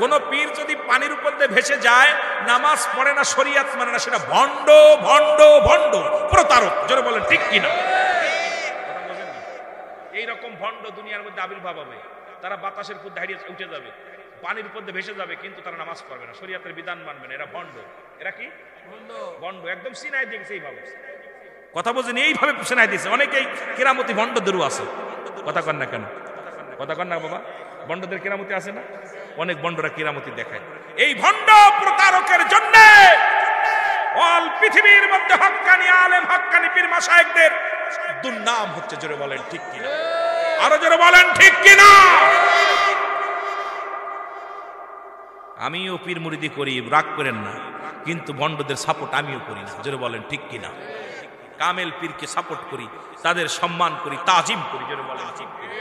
কোন পীর যদি পানির উপর দিয়ে ভেসে যায় নামাজ পড়ে না, শরিয়াত মানে না, সেটা ভণ্ড ভণ্ড ভণ্ড প্রতারক। জোরে বলেন ঠিক কিনা? এইরকম ভণ্ড দুনিয়ার মধ্যে আবির্ভাব হবে। তারা বাতাসের উপর দাঁড়িয়ে উঠে যাবে, পানির মধ্যে ভেসে যাবে, কিন্তু তারা নামাজ পড়বে না, শরীয়তের বিধান মানবে না। এরা ভণ্ড। এরা কি ভণ্ড? একদম সিনাই দিয়েছে এইভাবে। কথা বলছেন, এইভাবে সিনাই দিয়েছে। অনেকেই কেরামতি ভণ্ডদেরও আছে। কথা কন না কেন? কথা কন না বাবা? ভণ্ডদের কেরামতি আছে না? অনেক ভণ্ডরা কেরামতি দেখায়। এই ভণ্ড প্রতারকের জন্য অল পৃথিবীর মধ্যে হক্কানি আলেম, হক্কানি পীর মাশায়েখদের দুর্নাম হচ্ছে। জোরে বলেন ঠিক কিনা? আরো জোরে বলেন ঠিক কিনা? আমিও পীর মুরিদি করি, রাগ করেন না, কিন্তু ভণ্ডদের সাপোর্ট আমিও করি না। জোরে বলেন ঠিক কিনা? কামেল পীরকে সাপোর্ট করি, তাদের সম্মান করি, তাজিম করি। জোরে বলেন ঠিক কিনা?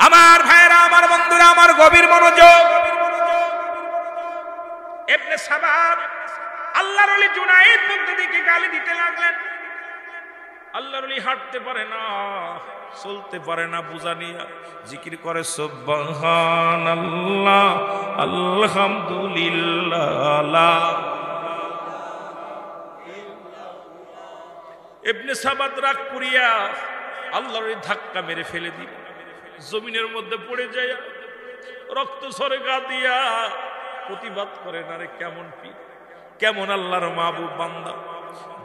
আমার ভাইরা, আমার বন্ধুরা, আমার গভীর মনোযোগ। ইবনে সাবাব আল্লাহর ওলি জুনায়েদ বাগদাদীকে গালি দিতে লাগলেন। আল্লাহর ওলি হাঁটতে পারে না, চলতে পারে না, বুঝা নিয়া জিকির করে সুবহানাল্লাহ, আলহামদুলিল্লাহ। ইবনে সাবাদ রাগ করিয়া আল্লাহর ওলি ধাক্কা মেরে ফেলে দিল, জমিনের মধ্যে পড়ে যায়, রক্ত ঝরে গা দিয়া প্রতিবাদ করে না রে কেমন পীর, কেমন আল্লাহর মাহবুব বান্দা।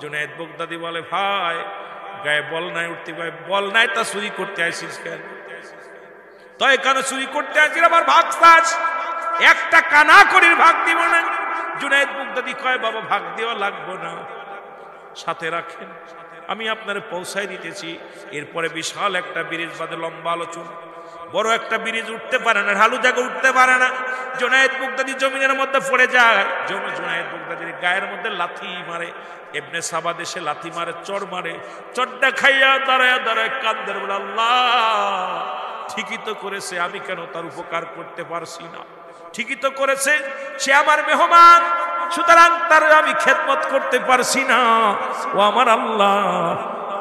জুনায়েদ বাগদাদী বলে, ভাই গায়ে বল নাই, উঠতে ভাই বল নাই, তা চুরি করতে আসিস কেন? তো এখানে চুরি করতে আসিস, আমার ভাগ চাস, একটা কানা করির ভাগ দিব না। জুনায়েদ বাগদাদী কয়, বাবা ভাগ দেওয়া লাগবো না, সাথে রাখেন, আমি আপনারে পৌঁছাই দিতেছি। এরপরে বিশাল একটা ব্রিজ বাদে লম্বা আলোচনা। বড় একটা ব্রিজ উঠতে পারে না, ঢালু জায়গা উঠতে পারে না। জুনায়েদ বাগদাদী জমিনের মধ্যে পড়ে যায়। জুনায়েদ বাগদাদীর গায়ের মধ্যে লাথি মারে। ইবনে সাবাদ এসে লাথি মারে, চড় মারে। চড়টা খাইয়া দাঁড়ায় দাঁড়ায় কান্দের, বলে আল্লাহ ঠিকই তো করেছে, আমি কেন তার উপকার করতে পারছি না? ঠিকই তো করেছে, সে আমার মেহমান, সুতরাং তার আমি খেদমত করতে পারছি না। ও আমার আল্লাহ,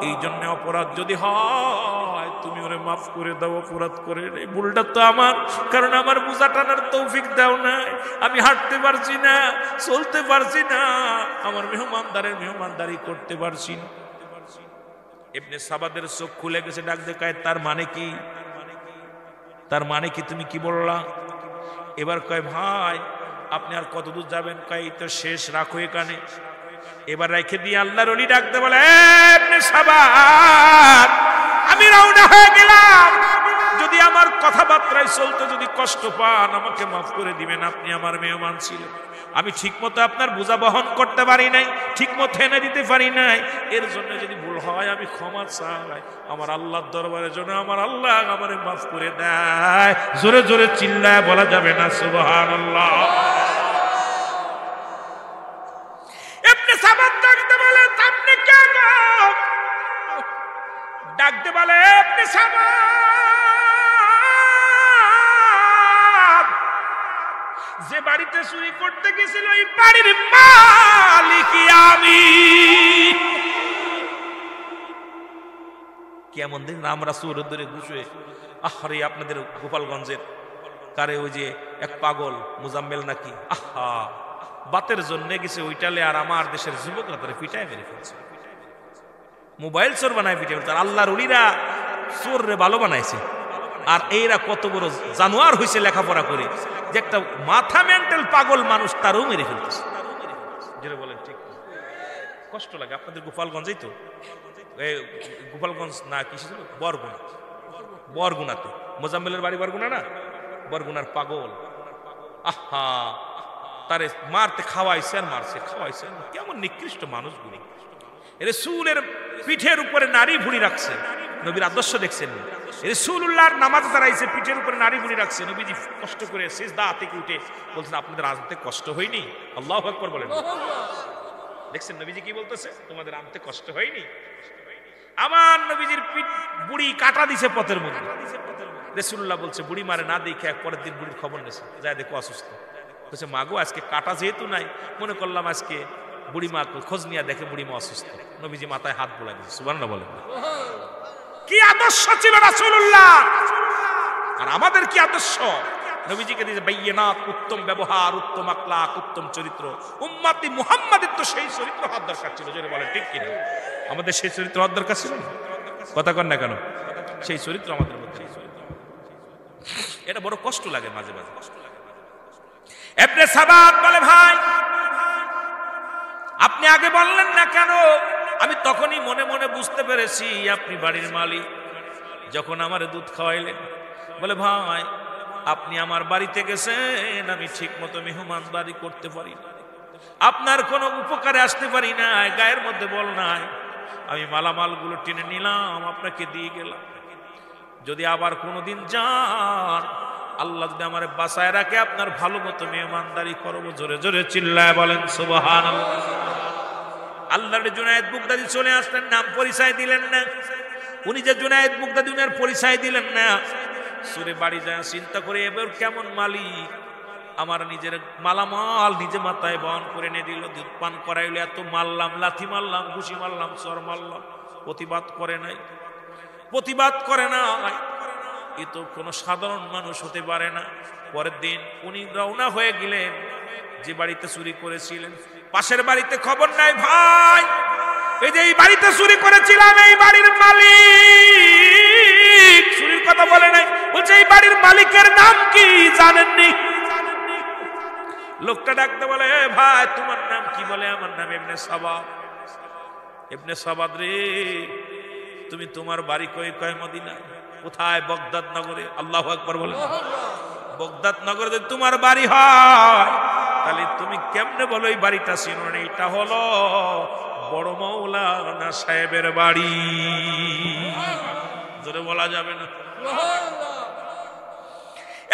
এই জন্য অপরাধ যদি হয় তুমি ওরে মাফ করে দাও, অপরাধ করে নেই, ভুলটা তো আমার, কারণ আমার বোঝা টানার তৌফিক দাও নাই, আমি হাঁটতে পারছি না, চলতে পারছি না, আমার মেহমানদারি করতে পারছি না। ইবনে সাবাদের চোখ খুলে গেছে, ডাক দেখায়, তার মানে কি? তার মানে কি? তুমি কি বললা? এবার কয়, ভাই আপনি আর কত দূর যাবেন? কয় এই তো শেষ, রাখো এখানে। এবার রেখে দিয়ে আল্লাহর ওলি ডাকতে বলে, ইবনে সাবাদ আমি রওনা হয়ে গেলাম, যদি আমার কথাবার্তায় চলতে যদি কষ্ট পান আমাকে মাফ করে দিবেন, আপনি আমার মেহমান ছিলেন, আমি ঠিকমতো আপনার বোঝা বহন করতে পারি নাই, ঠিকমতো এনে দিতে পারি নাই, এর জন্য যদি ভুল হয় আমি ক্ষমা চাই, আমার আল্লাহর দরবারে যেন আমার আল্লাহ আমারে মাফ করে দেয়। জোরে জোরে চিল্লায় বলা যাবে না সুবহানাল্লাহ? ইবনে সাবাদ ডাকতে বলে, আপনি কে গো? ডাকতে বলে, ইবনে সাবাদ যে বাড়িতে চুরি করতে গেছিল এই বাড়ির মালিক আমি। কেমন দিন আমরা চোর ধরে ঘুষে, আহারে আপনাদের গোপালগঞ্জের কারে ওই যে এক পাগল মুজাম্মেল নাকি, আহা বাতের জন্য গেছে ওইটালে, আর আমার দেশের যুবকরা তারা পিটায় মেরে ফেলছে, মোবাইল চোর বানায় পিটায় ফেলছে। আর আল্লাহর ওলিরা চোর রে ভালো বানাইছে, আর এইরা কত বড় জানোয়ার হয়েছে লেখাপড়া করে, যে একটা মাথা মেন্টাল পাগল মানুষ তারও মেরে ফেলতেছে। যেটা বলেন ঠিক, কষ্ট লাগে। আপনাদের গোপালগঞ্জেই তো, গোপালগঞ্জ না কি ছিল, বরগুনাতে মোজাম্মেলের বাড়ি বরগুনা না, বরগুনার পাগল, আহা তারে মারতে খাওয়াইছে আর মারছে, খাওয়াইছে। কেমন নিকৃষ্ট মানুষগুলি। রাসূলের পিঠের উপরে নারী ভুঁড়ি রাখছে, নবীর আদর্শ দেখছেন। রাসূলুল্লাহর নামাজ দাঁড়াইছে, পিঠের উপরে নারী ভুঁড়ি রাখছে, নবীজি কষ্ট করে সিজদা থেকে উঠে বলছেন, আপনাদের আনতে কষ্ট হয়নি? আল্লাহু আকবার বলেন। দেখছেন নবীজি কি বলতেছে, তোমাদের আনতে কষ্ট হয়নি? আমার নবীজির বুড়ি কাটা দিছে পথের মধ্যে। রাসূলুল্লাহ বলছে, বুড়ি মারে না দেখে এক পরের দিন বুড়ির খবর নেছে, যায় দেখো অসুস্থ। বলছে, মাগো আজকে কাটা যেহেতু নাই, মনে করলাম আজকে বুড়ি মা খোঁজ নিয়ে দেখে বুড়ি মা অসুস্থ। নবীজি মাথায় হাত বোলাই দিয়েছে। সুবহানাল্লাহ বলেন। কি আদর্শ ছিল রাসূলুল্লাহ! আর আমাদের কি আদর্শ? নবীজিকে দিয়েছে বাইয়িনাত, উত্তম ব্যবহার, উত্তম আখলাক, উত্তম চরিত্র। উম্মতি মুহাম্মাদের তো সেই চরিত্র হওয়ার দরকার ছিল। জোরে বলেন ঠিক কিনা? আমাদের সেই চরিত্র হওয়ার দরকার ছিল না? কথা কন না কেন? সেই চরিত্র আমাদের মধ্যে। এটা বড় কষ্ট লাগে মাঝে মাঝে। ইবনে সাবাত বলে ভাই আপনি আগে বললেন না কেন? আমি তখনই মনে মনে বুঝতে পেরেছি আপনি বাড়ির মালিক। যখন আমার দুধ খাওয়াইলেন বলে ভাই আপনি আমার বাড়িতে গেছেন, আমি ঠিক মতো মেহমানদারি করতে পারি না, আপনার কোনো উপকারে আসতে পারি না, গায়ের মধ্যে বল নাই, আমি মালামালগুলো টেনে নিলাম আপনাকে দিয়ে গেলাম। যদি আবার কোনোদিন যান আল্লাহ যদি আমার বাঁচায় রাখে আপনার ভালো মতো মেহমানদারি করবো। জোরে জোরে চিল্লায় বলেন সুবহানাল্লাহ। আল্লাহর জুনায়েদ বুগদাদি চলে আসলেন, নাম পরিচয় দিলেন না। উনি যে জুনায়েদ বুগদাদি উনার পরিচয় দিলেন না। সুরে বাড়ি যায় চিন্তা করে এবার কেমন মালিক, আমার নিজের মালামাল নিজে মাথায় বহন করে এনে দিল, দুধ পান করাইলো, এত মারলাম, লাথি মারলাম, ঘুষি মারলাম, চর মারলাম, প্রতিবাদ করে নাই, প্রতিবাদ করে নাই। এ তো কোনো সাধারণ মানুষ হতে পারে না। পরের দিন উনি রওনা হয়ে গেলেন যে বাড়িতে চুরি করেছিলেন। পাশের বাড়িতে খবর নাই, ভাই এই যে এই বাড়িতে চুরি করেছিলাম এই বাড়ির মালিক, চুরির কথা বলে নাই, বলছে এই বাড়ির মালিকের নাম কি জানেননি? লোকটা ডাকতে বলে ভাই তোমার নাম কি? বলে আমার নাম ইবনে সাবাত। ইবনে সাবাত রে তুমি তোমার বাড়ি কই? কয় মদিনায়। কোথায়? বগদাদ নগরে। আল্লাহু আকবার বলে। বগদাদ নগরে যদি তোমার বাড়ি হয় তাহলে তুমি কেমনে বলো এই বাড়িটা চিনো না? এটা হলো বড় মাওলানা সাহেবের বাড়ি। জোরে বলা যাবে না।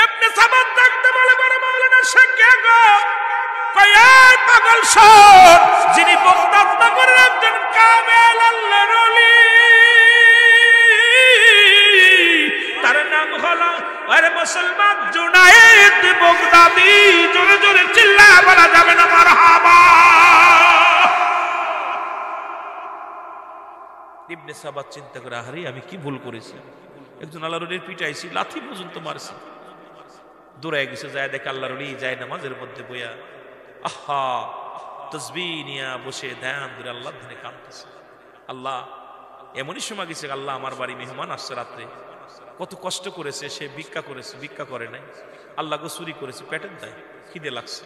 ইবনে সাবাত ডাকতে বলে বড় মাওলানা সাহেব কে গো? কয় এই পাগল শোন, যিনি বগদাদ নগরের একজন কামেল আল্লাহর ওলি, তার নাম হলো আরে মুসলমান জুনায়েদ বগদাদি। জোরে জোরে চিল্লায় বলা যাবে না মারহাবা। ইবনে সাবাত চিন্তা করে আরে আমি কি ভুল করেছি, একজন আল্লাহর ওলির পিটাইছি, লাথি পর্যন্ত মারছি। দৌড়ায় গেছে, যায় দেখে আল্লাহর ওলি যায় নামাজের মধ্যে বইয়া আহা তাসবিহ নিয়া বসে ধ্যান ধরে আল্লাহর ধ্যানে কাঁদতেছে। আল্লাহ এমনই সময় গেছে আল্লাহ আমার বাড়ি মেহমান আসছে রাত্রে, কত কষ্ট করেছে সে, ভিক্ষা করেছে, ভিক্ষা করে নাই, আল্লাহ গো চুরি করেছে, পেটের দায়, খিদে লাগছে,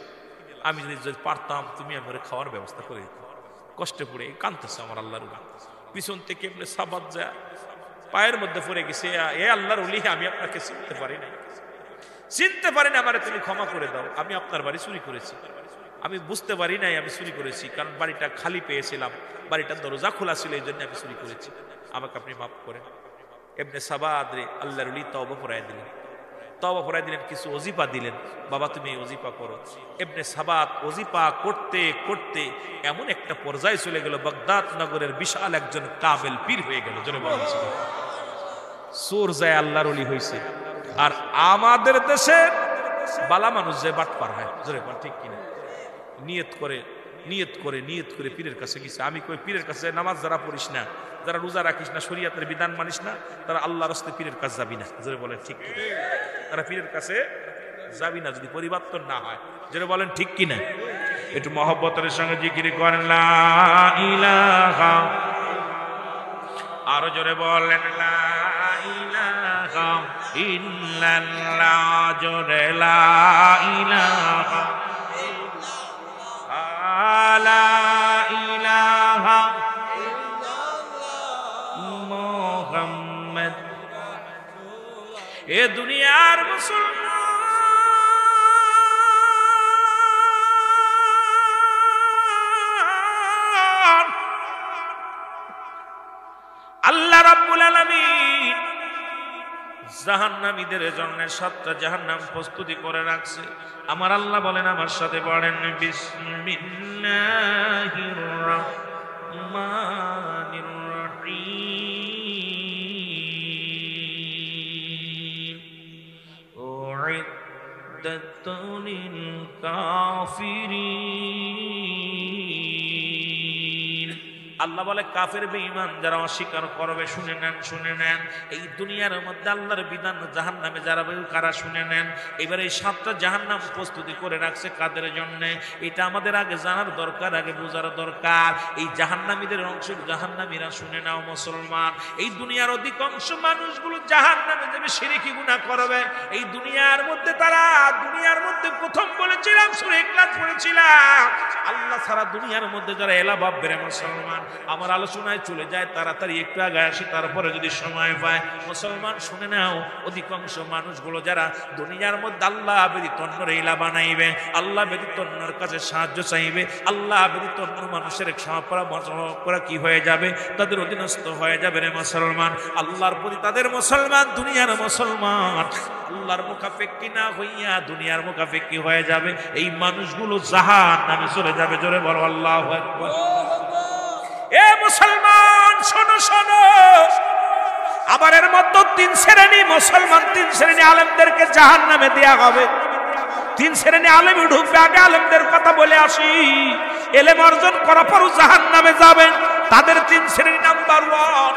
আমি যদি পারতাম তুমি আমার খাওয়ার ব্যবস্থা করে দিত। কষ্টে পড়ে কাঁদতেছে আমার আল্লাহর ওলি। পিছন থেকে এমনি সাবাত যায় পায়ের মধ্যে পড়ে গেছে, এ আল্লাহর ওলি আমি আপনাকে চিনতে পারি নাই, চিনতে পারি না, আমারে তুমি ক্ষমা করে দাও, আমি আপনার বাড়ি চুরি করেছি, আমি বুঝতে পারি নাই আমি চুরি করেছি, কারণ বাড়িটা খালি পেয়েছিলাম, বাড়িটার দরজা খোলা ছিল, এই জন্য আমি চুরি করেছি, আমাকে আপনি মাফ করেন। ইবনে সাবাত রে আল্লাহর ওলি তওবা পড়ায় দিলেন, তওবা পড়ায় দিলেন, কিছু ওজিফা দিলেন, বাবা তুমি ওজিফা করো। ইবনে সাবাত ওজিফা করতে করতে এমন একটা পর্যায়ে চলে গেল, বাগদাদ নগরের বিশাল একজন কামেল পীর হয়ে গেল। জোরে বলেন চোর যায় আল্লাহর ওলি হয়েছে। আর আমাদের দেশে বালা মানুষ যে বাটপার হয়, জোরে বল ঠিক কিনা? নিয়ত করে নিয়ত করে নিয়ত করে পীরের কাছে গেছে। আমি কই পীরের কাছে নামাজ যারা পড়িস না, যারা রোজা রাখিস না, শরীয়তের বিধান মানিস না, তারা আল্লাহর রাস্তায় পীরের কাছে যাবি না। জোরে বলেন ঠিক কিনা? তারা পীরের কাছে যাবি না যদি পরিবর্তন না হয়। জোরে বলেন ঠিক কিনা? একটু মহব্বতের সঙ্গে জিকির করেন লা ইলাহা, আরো জোরে বলেন লা ইলাহা ইল্লাল্লাহ, জোরে লা ইলাহা লা ইলাহা মুহাম্মদ। এ দুনিয়ার মুসলমান আল্লাহ রাব্বুল আলামিন জাহান্নামীদের জন্য 7টা জাহান্নাম প্রস্তুতি করে রাখছে। আমার আল্লাহ বলেন, আমার সাথে পড়েন, বিসমিল্লাহির রাহমানির রাহিম, উইদ্দাতুল কাফিরিন আল্লাহ বলে কাফের বেঈমান যারা অস্বীকার করবে, শুনে নেন, শুনে নেন, এই দুনিয়ার মধ্যে আল্লাহর বিধান জাহান্নামে যারা কারা শুনে নেন। এবার এই 7টা জাহান্নাম প্রস্তুতি করে রাখছে কাদের জন্য, এটা আমাদের আগে জানার দরকার, আগে বোঝার দরকার। এই জাহান্নামীদের অংশ, জাহান্নামীরা শুনে নাও মুসলমান, এই দুনিয়ার অধিকাংশ মানুষগুলো জাহান্নামে যাবে, শিরকি গুনাহ করবে। এই দুনিয়ার মধ্যে তারা, দুনিয়ার মধ্যে প্রথম বলেছিলাম সূরা ইখলাস পড়েছিলাম, আল্লাহ সারা দুনিয়ার মধ্যে যারা এলা ভাববে রে মুসলমান, আমার আলোচনায় চলে যায় তাড়াতাড়ি একটু আগে আসি, তারপরে যদি সময় পায়। মুসলমান শুনে নাও, অধিকাংশ মানুষগুলো যারা দুনিয়ার মধ্যে আল্লাহ ব্যতীত অন্যের এলা বানাইবে, আল্লাহ ব্যতীত অন্যের কাছে সাহায্য চাইবে, আল্লাহ ব্যতীত অন্য মানুষের পরামর্শ করা কি হয়ে যাবে, তাদের অধীনস্থ হয়ে যাবে রে মুসলমান। আল্লাহর প্রতি তাদের মুসলমান, দুনিয়ার মুসলমান আল্লাহর মুখাপেক্ষী না হইয়া দুনিয়ার মুখাপেক্ষী হয়ে যাবে। এই মানুষগুলো জাহান্নামে চলে যাবে। জোরে বলো আল্লাহু আকবার। এ মুসলমান শোনো, শোনো, আবার এর মধ্যে 3 শ্রেণী মুসলমান, 3 শ্রেণী আলেমদেরকে জাহান্নামে দেয়া হবে। 3 শ্রেণী আলেম ঢুকবে। আগে আলেমদের কথা বলে আসি। এলেম অর্জন করার পরও জাহান্নামে যাবেন তাদের 3 শ্রেণী। নাম্বার 1,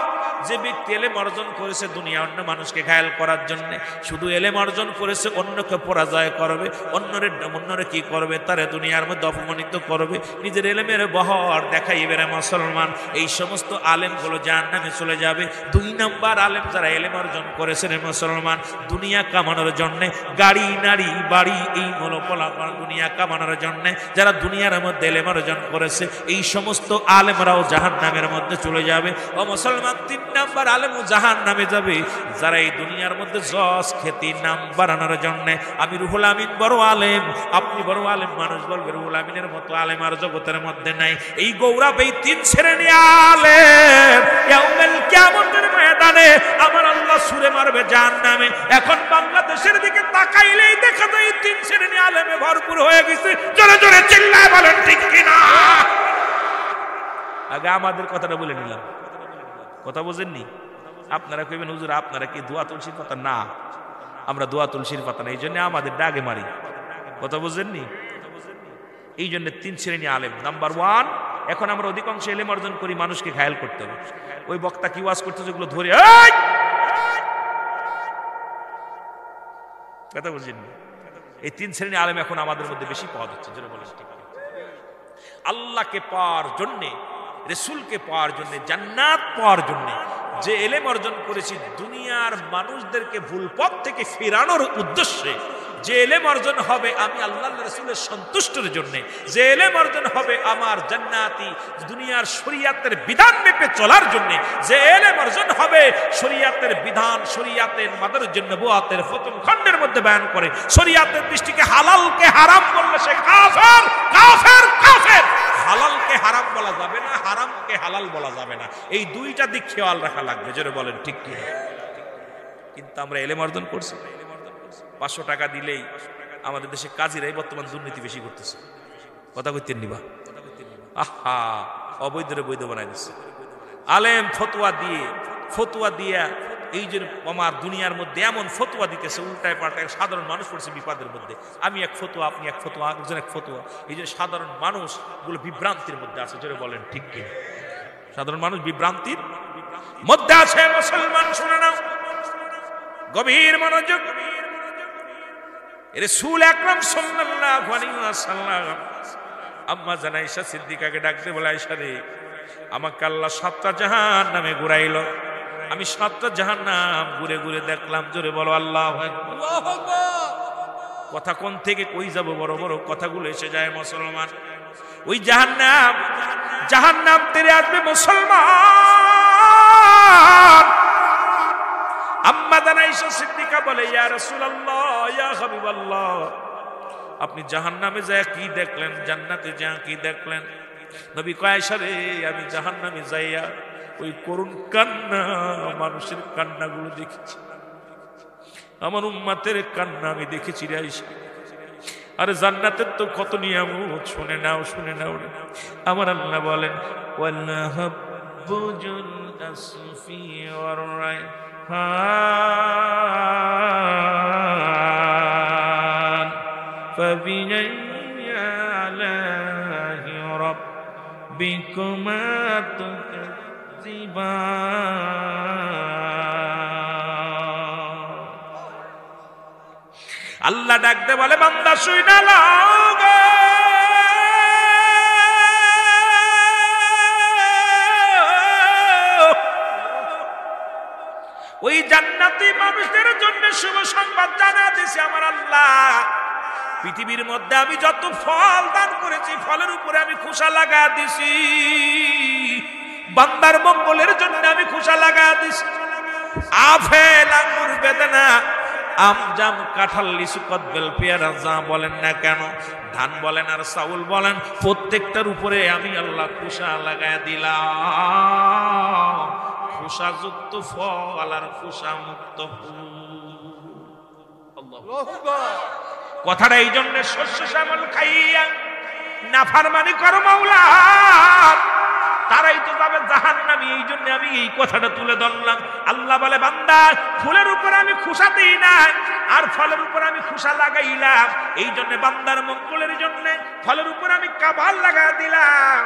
যে ব্যক্তি এলেম অর্জন করেছে দুনিয়া অন্য মানুষকে ঘায়েল করার জন্য, শুধু এলেম অর্জন করেছে অন্যকে পরাজয় করবে, অন্যরে কি করবে, তারে দুনিয়ার মধ্যে অপমানিত করবে, নিজের এলেমের বহর দেখাইবে রে মুসলমান, এই সমস্ত আলেমগুলো জাহান্নামে চলে যাবে। 2 নাম্বার আলেম যারা এলেম অর্জন করেছে রে মুসলমান দুনিয়া কামানোর জন্য, গাড়ি নারী বাড়ি এই মনোপলাপন দুনিয়া কামানোর জন্য যারা দুনিয়ার মধ্যে এলেম অর্জন করেছে, এই সমস্ত আলেমরাও জাহান্নামের মধ্যে চলে যাবে। ও মুসলমান, 3 নাম্বার আলেম জাহান্নামে যাবে যারা এই দুনিয়ার মধ্যে যশ খ্যাতি নাম বাড়ানোর জন্য। আমি রুহুল আমিন বড় আলেম, আপনি বড় আলেম, মানুষ বলবে রুহুল আমিনের মতো আলেম আর জগতের মধ্যে নাই। এই গৌরব এই 3 শ্রেণী আলেম ইয়াউমুল কিয়ামতের ময়দানে আমার আল্লাহ ছুঁড়ে মারবে জাহান্নামে। এখন বাংলাদেশের দিকে তাকাইলেই দেখা যায় এই 3 শ্রেণী আলেমে ভরপুর হয়ে গেছে। জোরে জোরে চিল্লায় বলেন ঠিক কিনা। আগে আমাদের কথাটা বলে নিলাম, কথা বুঝেননি? আপনারা কইবেন হুজুর আপনারা কি দোয়া তুলসীর পাতা? না, আমরা দোয়া তুলসীর পাতা না, এই জন্য আমাদের ডাগে মারি। কথা বুঝেননি? এই জন্য 3 শ্রেণী আলেম। নাম্বার 1, এখন আমরা অধিকাংশ এলেম অর্জন করি মানুষকে ঘায়েল করতে হবে। ওই বক্তা কি ওয়াজ করতে যেগুলো ধরে, কথা বুঝেননি? এই 3 শ্রেণী আলেম এখন আমাদের মধ্যে বেশি পাওয়া যাচ্ছে। যেটা বলেন ঠিক, আল্লাহকে পাওয়ার জন্যে, রাসূলকে পাওয়ার জন্য, জান্নাত পাওয়ার জন্য যে এলেম অর্জন করেছি দুনিয়ার মানুষদেরকে ভুল পথ থেকে ফেরানোর উদ্দেশ্যে, যে এলেম অর্জন হবে আমি আল্লাহ রাসূলের সন্তুষ্টির জন্য, যে এলেম অর্জন হবে আমার জান্নাতি দুনিয়ার শরীয়তের বিধান মেপে চলার জন্য, যে এলেম অর্জন হবে শরীয়তের বিধান, শরীয়তের মাদার জন্য নবুয়াতের প্রথম খণ্ডের মধ্যে বয়ান করে শরীয়তের দৃষ্টিকে হালালকে হারাম বললে সে কাফের, কাফের, কাফের। হালালকে হারাম বলা যাবে না, হারামকে হালাল বলা যাবে না, এই 2টা দিক খেয়াল রাখা লাগবে। জোরে বলেন ঠিক কি? কিন্তু আমরা এলেম অর্জন করছি, 500 টাকা দিলেই আমাদের দেশে কাজীরাই বর্তমান দুর্নীতি বেশি করতেছে। কথা কইতেন নিবা? আহা, অবৈধরে বৈধ বানাই দিচ্ছে। আলেম ফতুয়া দিয়া এই যে আমার দুনিয়ার মধ্যে এমন ফতুয়া দিতেছে উল্টায় পাল্টায়, সাধারণ মানুষ পড়ছে বিপদের মধ্যে। আমি এক ফতুয়া, আপনি এক ফতুয়া, একজন এক ফতুয়া, এই যে সাধারণ মানুষগুলো বিভ্রান্তির মধ্যে আছে। জোরে বলেন ঠিক কি? সাধারণ মানুষ বিভ্রান্তির মধ্যে আছে। মুসলমান শুনে নাও, গভীর মনোযোগ। রাসূল আকরাম সাল্লাল্লাহু আলাইহি ওয়াসাল্লাম আম্মা জান আয়েশা সিদ্দিকাকে ডাকতে বলে, আয়েশা রে, আমাকে আল্লাহ 7টা জাহান্নামে ঘুরাইলো, আমি 7টা জাহান্নাম ঘুরে ঘুরে দেখলাম। জোরে বলো আল্লাহু আকবার। কথা কোন থেকে কই যাব, বড় বড় কথাগুলো এসে যায় মুসলমান। ওই জাহান্নাম তেরে আসবে মুসলমান। আম্মা জান আয়েশা সিদ্দিকা বলে, ইয়া রাসূলুল্লাহ, ইয়া হাবিবাল্লাহ, আপনি জাহান্নামে যায় কি দেখলেন, জান্নাতে যায় কি দেখলেন? নবী কয়, আয়েশা রে, আমি জাহান্নামে যাইয়া ওই করুণ কান্না, মানুষের কান্নাগুলো দেখেছি, আমার উম্মতের কান্না আমি দেখেছি রে আয়েশা। আরে জান্নাতের তো কত নিয়ামত, শুনে নাও, শুনে নাও রে। আমার আল্লাহ বলেন, ওয়ালাহাবুজুল আসফি ওয়ার রায়হান ফাবিআইয়ি আলাহি রব্বিকুমা তুকাজ্জিবান। আল্লাহ ডাকতে বলে বান্দা শুইনা লাও গো, ওই জান্নাতি মানুষদের জন্য শুভ সংবাদ জানা দিয়েছে আমার আল্লাহ। পৃথিবীর মধ্যে আমি যত ফল দান করেছি ফলের উপরে আমি খোসা লাগা দিছি, বান্দার মঙ্গলের জন্য আমি খোসা লাগা দিছি। আপেল আঙ্গুর বেদানা আম জাম কাঁঠাল লিচু কদবেল পেয়ারা যা বলেন না কেন, ধান বলেন আর চাউল বলেন, প্রত্যেকটার উপরে আমি আল্লাহ খোসা লাগায় দিলাম। খোসাযুক্ত ফল আর খোসা মুক্ত কথাটা এই জন্য শস্য শ্যামল খাইয়া নাফরমানি করো মাওলা, তারাই তো যাবে জাহান্নামী। এই জন্য আমি এই কথাটা তুলে ধরলাম। আল্লাহ বলে বান্দা ফুলের উপর আমি খোসা দিই না, আর ফলের উপর আমি খোসা লাগাইলাম। এই জন্য বান্দার মঙ্গলের জন্য ফলের উপর আমি কাভার লাগা দিলাম,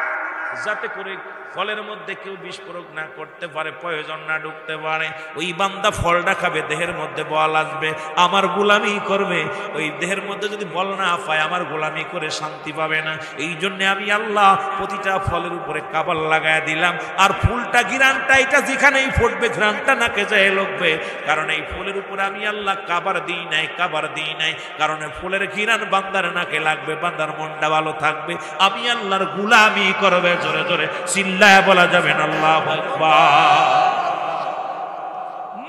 যাতে করে ফলের মধ্যে কেউ বিষ প্রয়োগ না করতে পারে, প্রয়োজন না ঢুকতে পারে। ওই বান্দা ফলটা খাবে, দেহের মধ্যে বল আসবে, আমার গোলামি করবে। ওই দেহের মধ্যে যদি বল না পায় আমার গোলামি করে শান্তি পাবে না। এই জন্য আমি আল্লাহ প্রতিটা ফলের উপরে কাবার লাগায় দিলাম। আর ফুলটা ঘ্রাণটা এটা যেখানেই ফুটবে ঘ্রাণটা নাকে যায় লাগবে, কারণ এই ফুলের উপরে আমি আল্লাহ কাবার দিই নাই, কাবার দিই নাই। কারণ ফুলের ঘ্রাণ বান্দার নাকে লাগবে, বান্দার মনটা ভালো থাকবে, আমি আল্লাহর গোলামি করবে। জোরে জোরে চিল্লা বলা যাবে না আল্লাহু আকবার।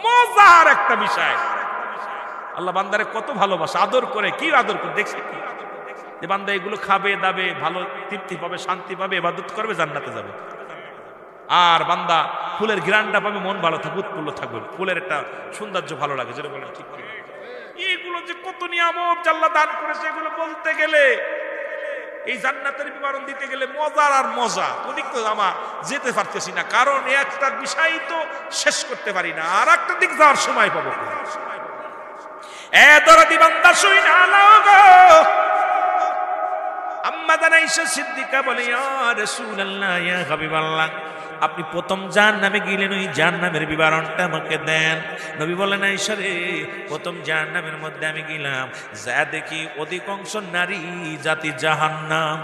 মজার একটা বিষয়, আল্লাহ বান্দারে কত ভালোবাসে, আদর করে। কি আদর করে দেখছে কি, যে বান্দা এগুলো খাবে দাবে, ভালো তৃপ্তি পাবে, শান্তি পাবে, ইবাদত করবে, জান্নাতে যাবে। আর বান্দা ফুলের ঘ্রাণটা পাবে, মন ভালো থাকবে, উৎফুল্ল থাকবে, ফুলের একটা সৌন্দর্য ভালো লাগে। যেটা বলেন ঠিক, এইগুলো যে কত নিয়ামত আল্লাহ দান করেছে, এগুলো বলতে গেলে, এই জান্নাতের বিবরণ দিতে গেলে মজার আর মজা, ওদিক তো আমার যেতে পারতেছি না, কারণ একটা বিষয় তো শেষ করতে পারি না, আর একটা দিক যাওয়ার সময় পাবো। দরদি বান্দা শুই না গো, আম্মা জান আয়েশা সিদ্দিকা বলে ইয়া রাসূলুল্লাহ, ইয়া হাবিবাল্লাহ, আপনি প্রথম জাহান্নামে গেলেন, ওই জাহান্নামের বিবরণটা আমাকে দেন। নবী বলেন আয়েশা রে, প্রথম জাহান্নামের মধ্যে আমি গেলাম, যা দেখি অধিকাংশ নারী জাতি জাহান্নাম।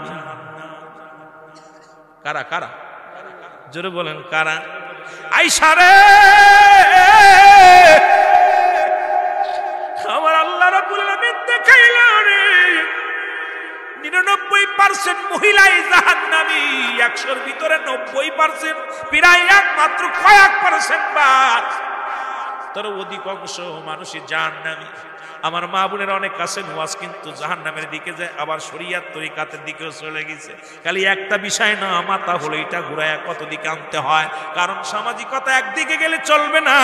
কারা কারা, জোরে বলেন কারা? আয়েশা রে, আমার আল্লাহ রাব্বুল আলামিন দেখাইলো রে 99% মহিলাই জাহান্নামী, 100-র ভিতরে 90%, প্রায় একমাত্র কয়েক পার্সেন্ট বাদ, তার অধিকাংশ মানুষই জাহান্নামী। আমার মা বোনের অনেক আছেন ওয়াজ কিন্তু জাহান্নামের দিকে যায়, আবার শরিয়াত তরিকাতের দিকেও চলে গেছে। খালি একটা বিষয় না, মাথা হলো এটা ঘুরায় কত দিকে আনতে হয়, কারণ সামাজিকতা একদিকে গেলে চলবে না।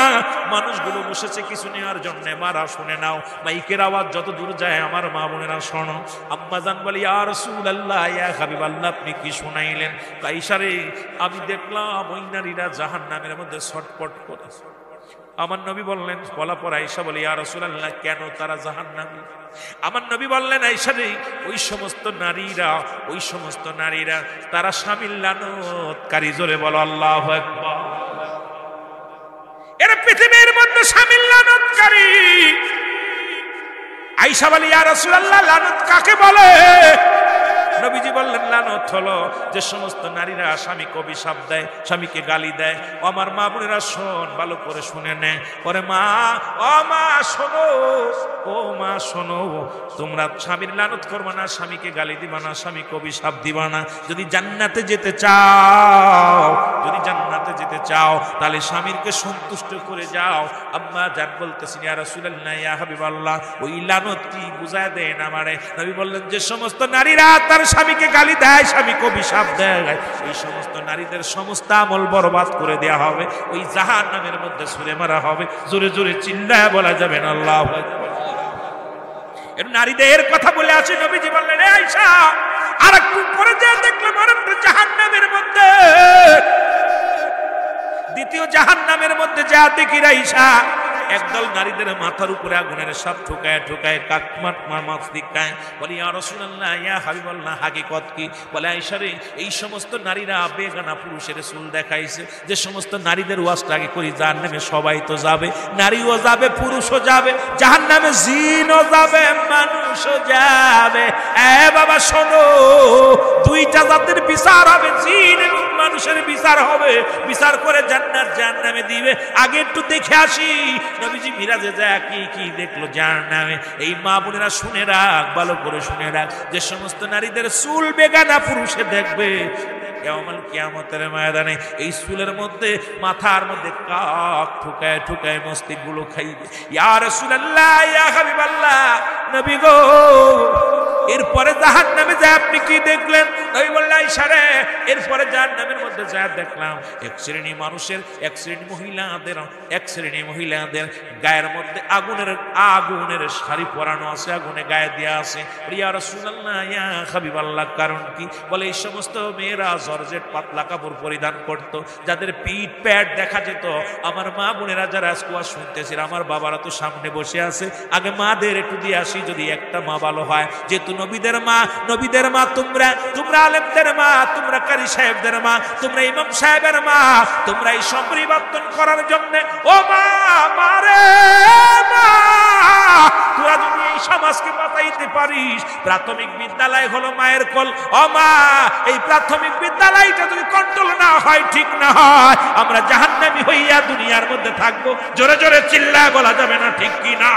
মানুষগুলো বসেছে কিছু নেওয়ার জন্য, মারা শুনে নাও, মাইকের আওয়াজ যত দূর যায় আমার মা বোনেরা শোনো। আম্মা জান বলি ইয়া রাসূলুল্লাহ, ইয়া হাবিবাল্লাহ, আপনি কি শুনাইলেন? আয়েশা রে, আমি দেখলাম ওই নারীরা জাহান্নামের মধ্যে ছটপট করে। আমার নবী বললেন, বলা পর আয়েশা বলে ইয়া রাসূলুল্লাহ, কেন তারা জাহান্নামী? আমার নবী বললেন আয়েশা রে, ওই সমস্ত নারীরা তারা স্বামীর লানতকারী। জোরে বলো আল্লাহু আকবার। এরা পৃথিবীর মধ্যে স্বামীর লানতকারী। আয়েশা বলে ইয়া রাসূলুল্লাহ, লানত কাকে বলে? নবীজি বললেন লানত হলো যে সমস্ত নারীরা স্বামীকে অভিশাপ দেয়, স্বামীকে গালি দেয়। আমার মা বোনেরা শোন, ভালো করে শুনে নে। ওরে মা, ও মা শোনো, ও মা শোনো, তোমরা স্বামীর লানত করবা না, স্বামীকে গালি দিবা না, স্বামীকে অভিশাপ দিবা না। যদি জান্নাতে যেতে চাও, তাহলে স্বামীরকে সন্তুষ্ট করে যাও। আম্মা জান বলতেছেন ইয়া রাসূলুল্লাহ, ইয়া হাবিবাল্লাহ, ওই লানত কি বুঝায় দেন আমারে? নবী বললেন যে সমস্ত নারীরা তার স্বামীকে গালি দেয়, স্বামীকে অভিশাপ দেয়, এই সমস্ত নারীদের সমস্ত আমল বরবাদ করে দেয়া হবে, ওই জাহান্নামের মধ্যে ছুঁড়ে মারা হবে। জোরে জোরে চিল্লায় বলা যাবে না আল্লাহু আকবার। এর নারীদের কথা বলে আছে, নবীজি বললেন রে আয়েশা, আর একটু পরে যা দেখলাম আরেকটা জাহান্নামের মধ্যে, দ্বিতীয় জাহান্নামের মধ্যে যা দেখি আয়েশা, একদল নারীদের মাথার উপরে আগুনের সাপ ঠুকায় ঠুকায় কাকমাট মাছ দিকায় বলি ইয়া রাসূলুল্লাহ ইয়া হাবিবাল্লাহ হাকিকত কি? বলে আয়েশা রে, এই সমস্ত নারীরা বেগানা পুরুষের চুল দেখাইছে। যে সমস্ত নারীদের ওয়াজটা আগে করি, জাহান্নামে সবাই তো যাবে, নারীও যাবে, পুরুষও যাবে, জাহান্নামে জিনও যাবে, মানুষও যাবে। এ বাবা শোনো, দুইটা জাতের বিচার হবে, জিন এবং মানুষের বিচার হবে। বিচার করে জান্নাত জাহান্নামে দিবে। আগে একটু দেখে আসি নবীজি মিরাজে যায় কি কি দেখলো জাহান্নামে। এই মা বোনেরা শুনে রাখ, ভালো করে শুনে রাখ, যে সমস্ত নারীদের চুল বেগানা পুরুষে দেখবে কিয়ামতের ময়দানে এই চুলের মধ্যে, মাথার মধ্যে কাক ঠুকায় ঠুকায় মস্তিষ্ক গুলো খাইবে। ইয়া রাসূলুল্লাহ ইয়া হাবিবাল্লাহ, নবী গো এরপরে জাহান্নামে যায় আপনি কি দেখলেন? নবী বললেন আয়েশা রে, এরপরে জাহান্নামের মধ্যে যা দেখলাম, এক শ্রেণী মানুষের, এক শ্রেণী মহিলাদের গায়ের মধ্যে আগুনের শাড়ি পরানো আছে, আগুনে গায়ে দেয়া আছে। ইয়া রাসূলুল্লাহ ইয়া হাবিবাল্লাহ, কারণ কি? বলে এই সমস্ত মেয়েরা জর্জেট পাতলা কাপড় পরিধান করত, যাদের পিঠ প্যাট দেখা যেত। আমার মা বোনেরা যারা আজকে শুনতেছিল, আমার বাবারা তো সামনে বসে আছে, আগে মাদের একটু দিয়ে আসি, যদি একটা মা ভালো হয়। যেহেতু নবীদের মা তোমরা আলেমদের মা, তোমরা কারি সাহেবদের মা, তোমরা ইমাম সাহেবের মা, তোমরা এই সব পরিবর্তন করার জন্য ও মা মারে মা, তোরা যদি এই সমাজকে বাঁচাইতে পারিস, প্রাথমিক বিদ্যালয় হলো মায়ের কোল। ও মা, এই প্রাথমিক বিদ্যালয়টা যদি কন্ট্রোল না হয়, ঠিক না হয়, আমরা জাহান্নামী হইয়া দুনিয়ার মধ্যে থাকবো। জোরে জোরে চিল্লায় বলা যাবে না, ঠিক কি না?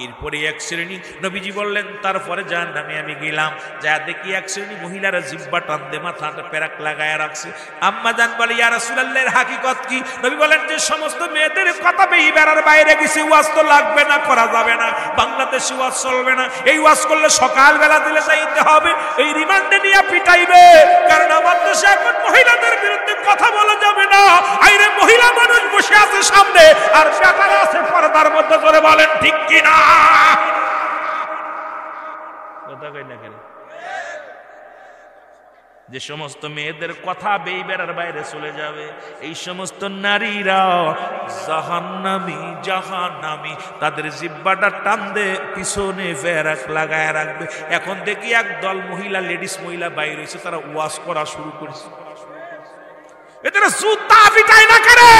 এরপরে এক শ্রেণী, নবীজি বললেন তারপরে জাহান্নামে আমি গেলাম, যা দেখি এক শ্রেণী মহিলারা জিহ্বা টানতে মাথাটা পেরাক লাগায় রাখছে। আম্মা জান বলে ইয়া রাসূলুল্লাহর হাকিকত কি? নবী বলেন যে সমস্ত মেয়েদের কথা বেইবেরার বাইরে গেছে, ওয়াজ তো লাগবে না, করা যাবে না, বাংলাদেশে ওয়াজ চলবে না। এই ওয়াজ করলে সকালবেলা দিলে যাইতে হবে, এই রিমান্ডে নিয়ে পিটাইবে, কারণ আমার দেশে এখন মহিলাদের বিরুদ্ধে কথা বলা যাবে না। আইরে মহিলা মানুষ বসে আছে সামনে, আর বেটারা আছে পর্দার মধ্যে। করে বলেন ঠিক কি না? কথা কই না কেন? যে সমস্ত মেয়েদের কথা বেইবেরার বাইরে চলে যাবে, এই সমস্ত নারীরা জাহান্নামী, তাদের জিহ্বাটা টান দে পিছনে ফেরাক লাগায় রাখবে। এখন দেখি একদল লেডিস মহিলা বাইরে হয়েছে, তারা ওয়াজ করা শুরু করেছে। এদের জুতা পিটাই না করে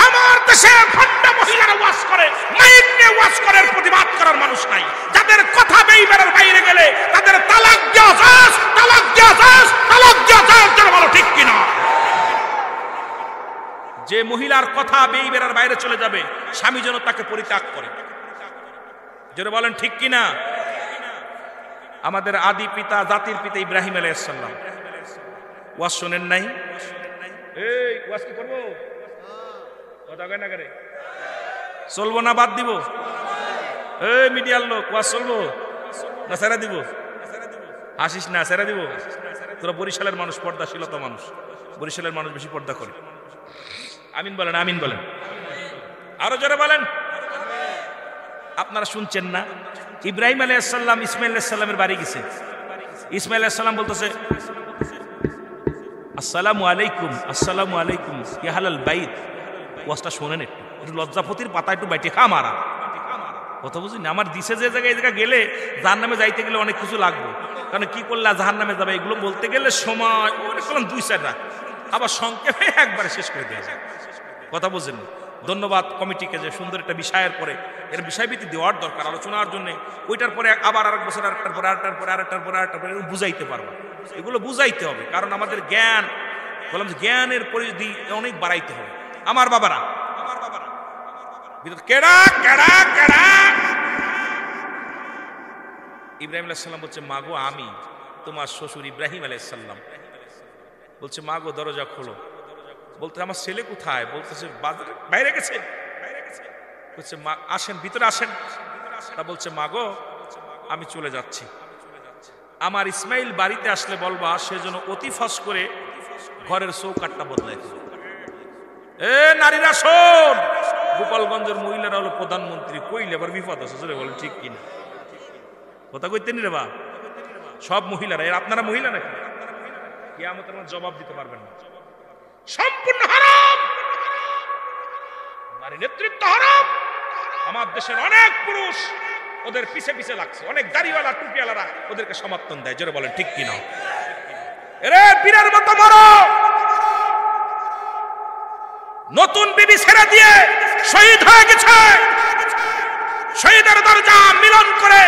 আমার দেশে ভণ্ড মহিলারা ওয়াজ করে, মাইক নিয়ে ওয়াজ করার প্রতিবাদ করার মানুষ নাই। যাদের কথা বেইবেরার বাইরে গেলে তাদের তালাক দেওয়া যায়, তালাক দেওয়া যায়, তালাক দেওয়া যায়। বলো ঠিক কিনা? যে মহিলার কথা বেইবেরার বাইরে চলে যাবে, স্বামী যেন তাকে পরিত্যাগ করে। জোরে বলেন ঠিক কিনা? আমাদের আদি পিতা, জাতির পিতা ইব্রাহিম আলাইহিস সালাম ওয়াজ শোনেন নাই? এই ওয়াজ কি করবো? কথা কয় না করে? চলবো না বাদ দিব? এই মিডিয়ার লোক, ওয়াজ চলবো না ছেড়ে দিব? হাসিস না, ছেড়ে দিব? তোরা বরিশালের মানুষ, পর্দাশীলতা মানুষ, বরিশালের মানুষ বেশি পর্দা করে। আমিন বলেন, আমিন বলেন, আরো জোরে বলেন। আপনারা শুনছেন না? ইব্রাহিম আলাইহিস সালাম ইসমাইল আলাইহিস সালামের বাড়ি গেছে। ইসমাইল আলাইহিস সালাম বলতেছে আসসালামু আলাইকুম, আসসালামু আলাইকুম ইয়া আহলাল বাইত। ওয়াজটা শোনেন একটু লজ্জাপতির পাতা একটু বাইটে খা মারা কথা বুঝিনি। আমার দিশে যে জায়গায় গেলে জাহান্নামে যাইতে গেলে অনেক কিছু লাগবে, কারণ কি করলে জাহান্নামে যাবে এগুলো বলতে গেলে সময় অনেক করলাম 2-4 রাত, আবার সংক্ষেপে একবারে শেষ করে দেওয়া যায়। কথা বুঝেন? ধন্যবাদ কমিটিকে যে সুন্দর একটা বিষয়ের পরে এর বিষয়ভিত্তি দেওয়ার দরকার আলোচনার জন্য। ওইটার পরে আবার আরেক বছর আরেকটার পরে আরেকটার পরে আরেকটার পরে আরেকটার পরে বুঝাইতে পারবো। এগুলো বুঝাইতে হবে, কারণ আমাদের জ্ঞান, বললাম যে জ্ঞানের পরিধি অনেক বাড়াইতে হবে। আমার বাবারা কেডা কেডা কেডা ইব্রাহিম আলাইহিস সালাম বলছে মাগো আমি তোমার শ্বশুর ইব্রাহিম আলাইহিস সালাম। বলছে মাগো দরজা খোলো। বলতে আমার ছেলে কোথায়? বলতেছে বাজারে বাইরে গেছে। বলছে মা আসেন, ভিতরে আসেন। তা বলছে মাগো আমি চলে যাচ্ছি, আমার ইসমাইল বাড়িতে আসলে বলবা সেজন্য অতি ফস করে ঘরের চৌকাটটা বদলাই। এ নারীরা শোন, গোপালগঞ্জের মহিলারা হলো প্রধানমন্ত্রী, কইলে আবার বিপদ আছে। বলেন ঠিক কিনা? কথা কইতেনি রে বা? সব মহিলারা, আপনারা মহিলা নাকি? কিয়ামতের মাঠে জবাব দিতে পারবেন না। সম্পূর্ণ হারাম। নারী নেতৃত্ব হারাম। আমার দেশের অনেক পুরুষ ওদের পিছে পিছে লাগছে, অনেক দাড়িওয়ালা টুপিওয়ালারা ওদেরকে সমর্থন দেয়। জোরে বলেন ঠিক কিনা? এরে বীরের মতো মরো। নতুন বিবি ছেড়ে দিয়ে শহীদ হয়ে গেছে, শহীদের দরজা মিলন করে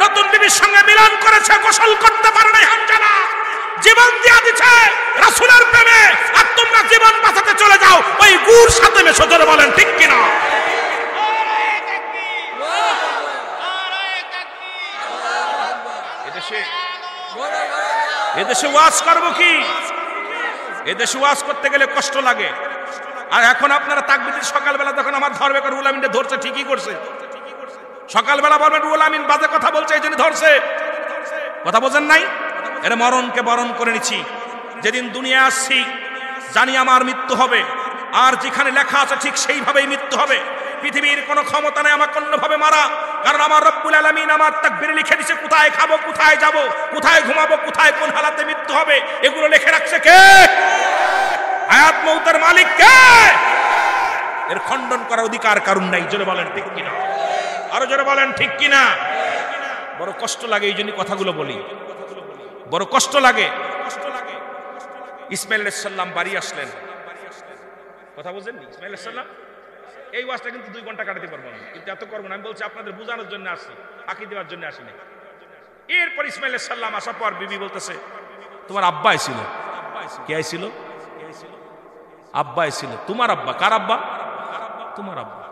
নতুন বিবির সঙ্গে মিলন করেছে, গোসল করতে পারে নাই হামজানা, জীবন দিয়া দিছে রাসূলের প্রেমে। আর তোমরা জীবন বাঁচাতে চলে যাও ওই গুড় সাথে মেশো। জোরে বলেন ঠিক কিনা? এদেশে ওয়াজ করবো কি? এদেশে ওয়াজ করতে গেলে কষ্ট লাগে। আর এখন আপনারা তাকবীর সকালবেলা যখন আমার ধরবে রুহুল আমিনকে ধরছে, ঠিকই করছে। সকালবেলা বলবেন রুহুল আমিন বাজে কথা বলছে এই জন্য ধরছে, কথা বোঝেন নাই? এর মরণকে বরণ করে নিচ্ছি। যেদিন দুনিয়া আসছি জানি আমার মৃত্যু হবে, আর যেখানে লেখা আছে ঠিক সেইভাবেই মৃত্যু হবে। পৃথিবীর কোনো ক্ষমতা নেই আমাকে অন্যভাবে মারা, কারণ আমার রব্বুল আলামিন আমার তাকবীরে লিখে দিয়েছে কোথায় খাবো, কোথায় যাব, কোথায় ঘুমাবো, কোথায় কোন হালাতে মৃত্যু হবে। এগুলো লিখে রাখছে কে? হায়াত মউতের মালিক কে? এর খণ্ডন করার অধিকার কারণ নাই। জোরে বলেন ঠিক কিনা? আরো জোরে বলেন ঠিক কিনা? বড় কষ্ট লাগে এই জন্য কথাগুলো বলি, বড় কষ্ট লাগে। ইসমাইল আলাইহিস সালাম বাড়ি আসলেন, কথা বুঝেন? ইসমাইল আলাইহিস সালাম এই ওয়াজটা কিন্তু 2 ঘন্টা কাটাতে পারবো না, কিন্তু এত করবো না। আমি বলছি আপনাদের বোঝানোর জন্য আসছি, ফাঁকি দেওয়ার জন্য আসিনি। এরপর ইসমাইল আলাইহিস সালাম আসার পর বিবি বলতেছে তোমার আব্বা আইছিল। কে আইছিল? আব্বা আইছিল। তোমার আব্বা? কার আব্বা? তোমার আব্বা।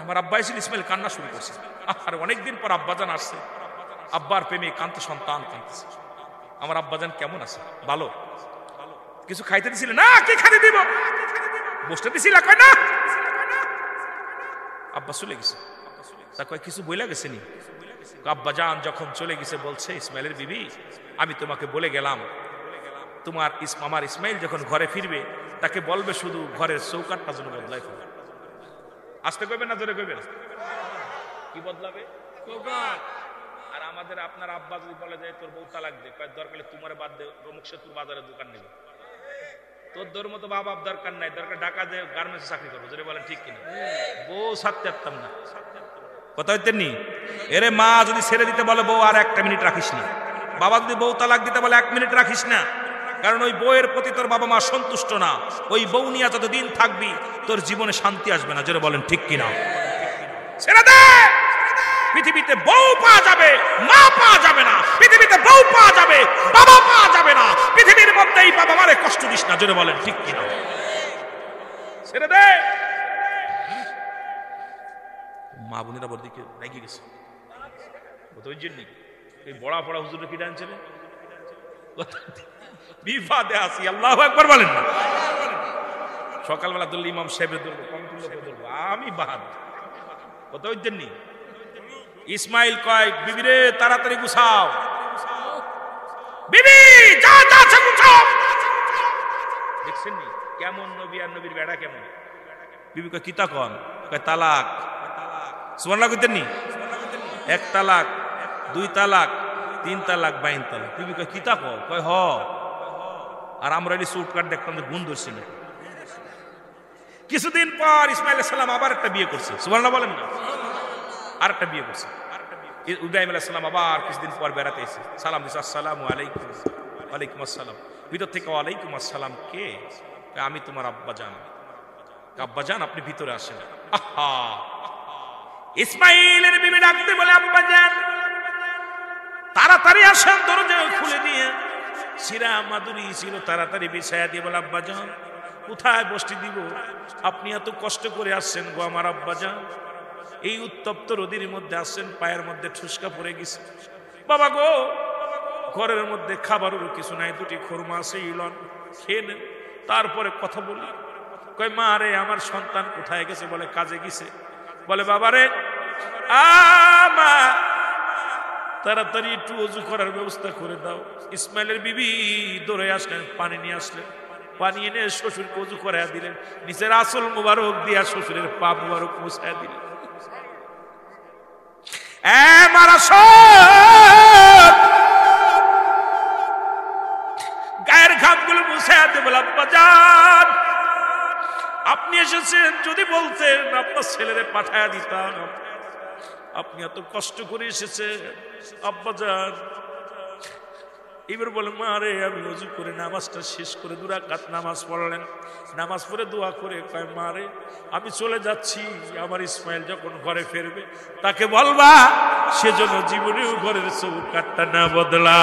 আমার আব্বা আইছিল। ইসমাইল কান্না শুরু করছে। আর অনেকদিন পর আব্বাজান আসছে, আব্বার প্রেমে কাঁদতে সন্তান কাঁদতেছে। আমার আব্বাজান কেমন আছে? ভালো। কিছু খাইতে দিছিলে? না। কি খাইতে দিব? বসতে দিছিল? কয় না। আব্বা চলে গেছে। তা কয় কিছু বইলা গেছে নি? আব্বাজান যখন চলে গেছে বলছে ইসমাইলের বিবি আমি তোমাকে বলে গেলাম তোমার আমার ইসমাইল যখন ঘরে ফিরবে তাকে বলবে শুধু ঘরের চৌকাটটা যেন বদলাই ফেলে। আসতে কইবেন না জোরে কইবেন? কি বদলাবে? চৌকাট। আর আমাদের আপনার আব্বা যদি বলে যায় তোর বউ তালাক দে, কয় দরকার তোমার বাদ দে, রমুক সেতুর বাজারে দোকান নেবে। তোর তোর মতো বাবা দরকার নাই, দরকার ঢাকা যে গার্মেন্টসে চাকরি করবো। জোরে বলেন ঠিক কিনা? বউ ছাড়তে পারতাম না, কথা হইতেন নি? এরে মা যদি ছেড়ে দিতে বলে বউ আর 1 মিনিট রাখিস না, বাবা যদি বউ তালাক দিতে বলে 1 মিনিট রাখিস না, কারণ ওই বউয়ের প্রতি তোর বাবা মা সন্তুষ্ট না। ওই বউ নিয়ে যতদিন থাকবি তোর জীবনে শান্তি আসবে না। জোরে বলেন ঠিক কিনা? ছেড়ে দে। পৃথিবীতে বউ পাওয়া যাবে, মা পাওয়া যাবে না। পৃথিবীতে বউ পাওয়া যাবে, বাবা পাওয়া যাবে না। পৃথিবীর মধ্যে এই বাবা মারে কষ্ট দিস না। জোরে বলেন ঠিক কিনা? ছেড়ে দে। মা বোনেরা বড় দিকে রেগে গেছে, ওই জন্য এই বড়া পড়া হুজুর কি ডানছিলেন বিফাদে আসি। আল্লাহু আকবার বলেন না। সকালবেলা ধরলে ইমাম সাহেবের ধরবো, কমতুল্লাহকে ধরবো, আমি বাদ। কত ওই জন্য ইসমাইল কয় বিবি রে তাড়াতাড়ি গুছাও। বিবি যা যা গুছাও। দেখছেন নি কেমন নবী আর নবীর বেড়া কেমন? বিবি কয় কিতা কন? কয় তালাক। সুবহানাল্লাহ কইতেন নি? 1 তালাক, 2 তালাক, 3 তালাক, 22 তালাক। বিবি কয় কিতা কও? কয় হ। আর আমরা এই সুটকাট দেখতাম যে গুণ ধরছি না। কিছুদিন পর ইসমাইল আলাইহিস সালাম আবার একটা বিয়ে করছে। সুবহানাল্লাহ বলেন না? আর একটা বিয়ে করছে। ইব্রাহিম আলাইহিস সালাম আবার কিছুদিন পর বেড়াতে এসে সালাম দিছে, আসসালামু আলাইকুম। ওয়ালাইকুম আসসালাম। ভিতর থেকে ওয়ালাইকুম আসসালাম। কে? আমি তোমার আব্বাজান। আব্বাজান আপনি ভিতরে আসেন। আহা, ইসমাইলের বিবি ডাকতে বলে আব্বাজান তাড়াতাড়ি আসেন, দরজা খুলে দিয়ে সিরা মাদুরি ছিল তাড়াতাড়ি বিছায়া দিয়ে বলে আব্বাজান কোথায় বসতে দিব? আপনি এত কষ্ট করে আসছেন গো আমার আব্বাজান, এই উত্তপ্ত রোদের মধ্যে আসছেন, পায়ের মধ্যে ঠুসকা পড়ে গেছে। বাবা গো ঘরের মধ্যে খাবারেরও কিছু নাই, 2টি খুরমা আছে, ইলন খেয়ে নেন, তারপরে কথা বলি। কয় মা রে আমার সন্তান কোথায় গেছে? বলে কাজে গেছে। বলে বাবা রে আমা তাড়াতাড়ি একটু ওযু করার ব্যবস্থা করে দাও। ইসমাইলের বিবি দৌড়ে আসলেন, পানি নিয়ে আসলেন, পানি এনে শ্বশুরকে ওযু করাইয়া দিলেন, নিচের আসল মুবারক দিয়া শ্বশুরের পা মুবারক মুছাইয়া দিলেন। গায়ের ঘাম আব্বা জান আপনি এসেছেন, যদি বলতেন আপনার ছেলেরে পাঠায়া দিতাম। আপনি এত কষ্ট করে এসেছেন আব্বা জান। এবার বলে মা রে, আমি ওযু করে নামাজটা শেষ করে 2 রাকাত নামাজ পড়লেন। নামাজ পড়ে দোয়া করে কয় মা রে, আমি চলে যাচ্ছি, আমার ইসমাইল যখন ঘরে ফিরবে তাকে বলবা সেজন্য জীবনেও ঘরের চৌকাঠটা না বদলা।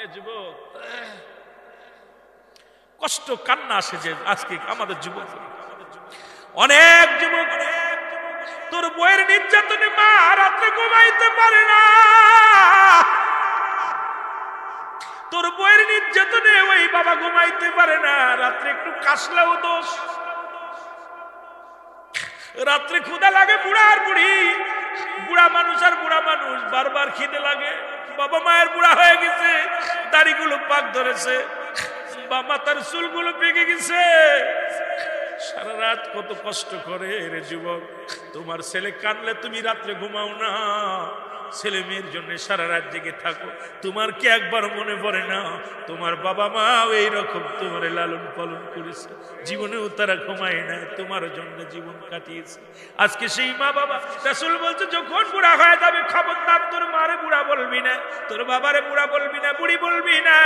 এ যুবক, কষ্ট কান্না আসে যে আজকে আমাদের যুবক, অনেক যুবক তোর বইয়ের নির্যাতনে মা রাত্রে ঘুমাইতে পারে না, তোর বইয়ের নির্যাতনে ওই বাবা ঘুমাইতে পারে না, রাত্রে একটু কাশলেও দোষ, রাত্রে ক্ষুধা লাগে, বুড়া মানুষ আর বুড়া মানুষ বারবার খিদে লাগে, বাবা মায়ের বুড়া হয়ে গেছে, দাড়িগুলো পাক ধরেছে বা মাথার চুলগুলো পেকে গেছে, সারা রাত কত কষ্ট করে রে যুবক। তোমার ছেলে কাঁদলে তুমি রাত্রে ঘুমাও না, ছেলে মেয়ের জন্য সারা রাত জেগে থাকো, তোমার কি একবার মনে পড়ে না তোমার বাবা মা এইরকম তোমার লালন পালন করেছে, জীবনেও তারা ঘুমায় না, তোমার জন্য জীবন কাটিয়েছে। আজকে সেই মা বাবা, রাসূল বলছে যখন বুড়া হয়ে যাবে খবরদার তোর মারে বুড়া বলবি না, তোর বাবারে বুড়া বলবি না, বুড়ি বলবি না,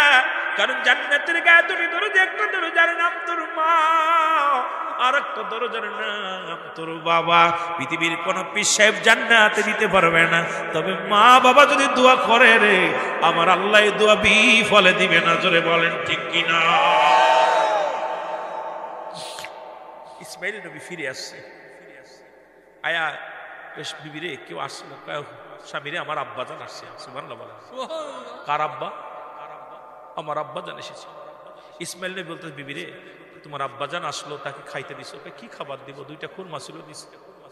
কারণ জান্নাতের গায়ে দুটি দরজা, একটা দরজার নাম তোর মা, আর একটা দরজার নাম তোর বাবা। পৃথিবীর কোন পীর সাহেব জান্নাতে দিতে পারবে না, তবে মা বাবা যদি দোয়া করে রে আমার আল্লাহ দোয়া বিফলে দিবে না। জোরে বলেন ঠিক কিনা? ইসমাইল নবী ফিরে আসছে, আয়া বেশ বিবি রে কেউ আসলো, স্বামীরে আমার আব্বা জান আসছে। সুবহানাল্লাহ বলেন। কার আব্বা? আমার আব্বা জান এসেছে। ইসমাইল নবী বলতে বিবি রে তোমার আব্বাজান আসলো, তাকে খাইতে দিছো, কি খাবার দিব? 2টা খুরমা ছিল, দিছে।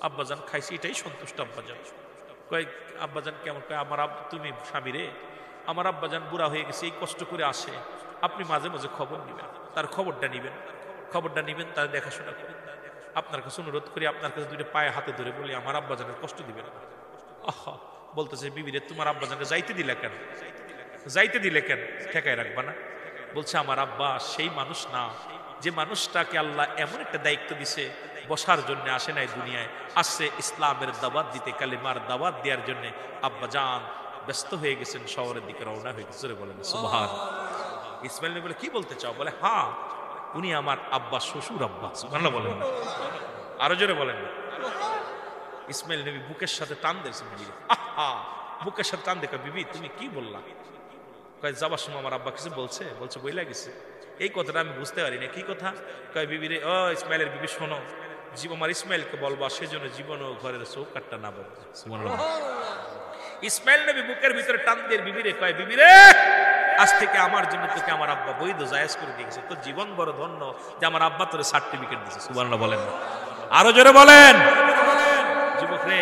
আব্বাজান খাইছি, এটাই সন্তুষ্ট আব্বাজান। কয় আব্বাজান কেমন? কয় আমার তুমি স্বামী রে, আমার আব্বাজান বুড়া হয়ে গেছে, এই কষ্ট করে আসে, আপনি মাঝে মাঝে খবর নিবেন, তার খবরটা নিবেন, তার দেখাশোনা করবেন। আপনার কাছে অনুরোধ করি, আপনার কাছে 2টা পায়ে হাতে ধরে বলি আমার আব্বাজানের কষ্ট দিবেন। আহা, বলতেছে বিবি রে তোমার আব্বাজানকে যাইতে দিলে কেন? ঠেকায় রাখবা না? বলছে আমার আব্বা সেই মানুষ না, যে মানুষটাকে আল্লাহ এমন একটা দায়িত্ব দিছে, বসার জন্য আসে নাই দুনিয়ায়, আসছে ইসলামের দাওয়াত দিতে, কালিমার দাওয়াত দেওয়ার জন্য। আব্বা জান ব্যস্ত হয়ে গেছেন, শহরের দিকে রওনা হয়ে গেছে। বলেন সুবহানাল্লাহ। ইসমাইল নবী বলে কি বলতে চাও? বলে হ্যাঁ, উনি আমার আব্বা, শ্বশুর আব্বা। সুবহানাল্লাহ বলেন, আরো জোরে বলেন। ইসমাইল নবী বুকের সাথে টান দিয়েছেন, আহা, বুকের সাথে টান দেখো, বিবি তুমি কি বললা? কয় যাবার সময় আমার আব্বা কিছু বলছে বইলা গেছে। এই কথাটা আমি বুঝতে পারি না, কি কথা? কয় বিবি রে, ও ইসমাইলের বিবি শোনো, আমার ইসমাইলকে বলবা সেজন্য জীবনও ঘরের চৌকাঠটা না বলবে। সুবহানাল্লাহ। ইসমাইল নবী বুকের ভিতরে টান দিয়ে বিবি রে কয়, বিবি রে আজ থেকে আমার জন্য তোকে আমার আব্বা বৈধ জায়েজ করে দিয়েছে, তোর জীবন বড় ধন্য যে আমার আব্বা তোর সার্টিফিকেট দিয়েছে। সুবহানাল্লাহ বলেন, আরো জোরে বলেন। যুবক রে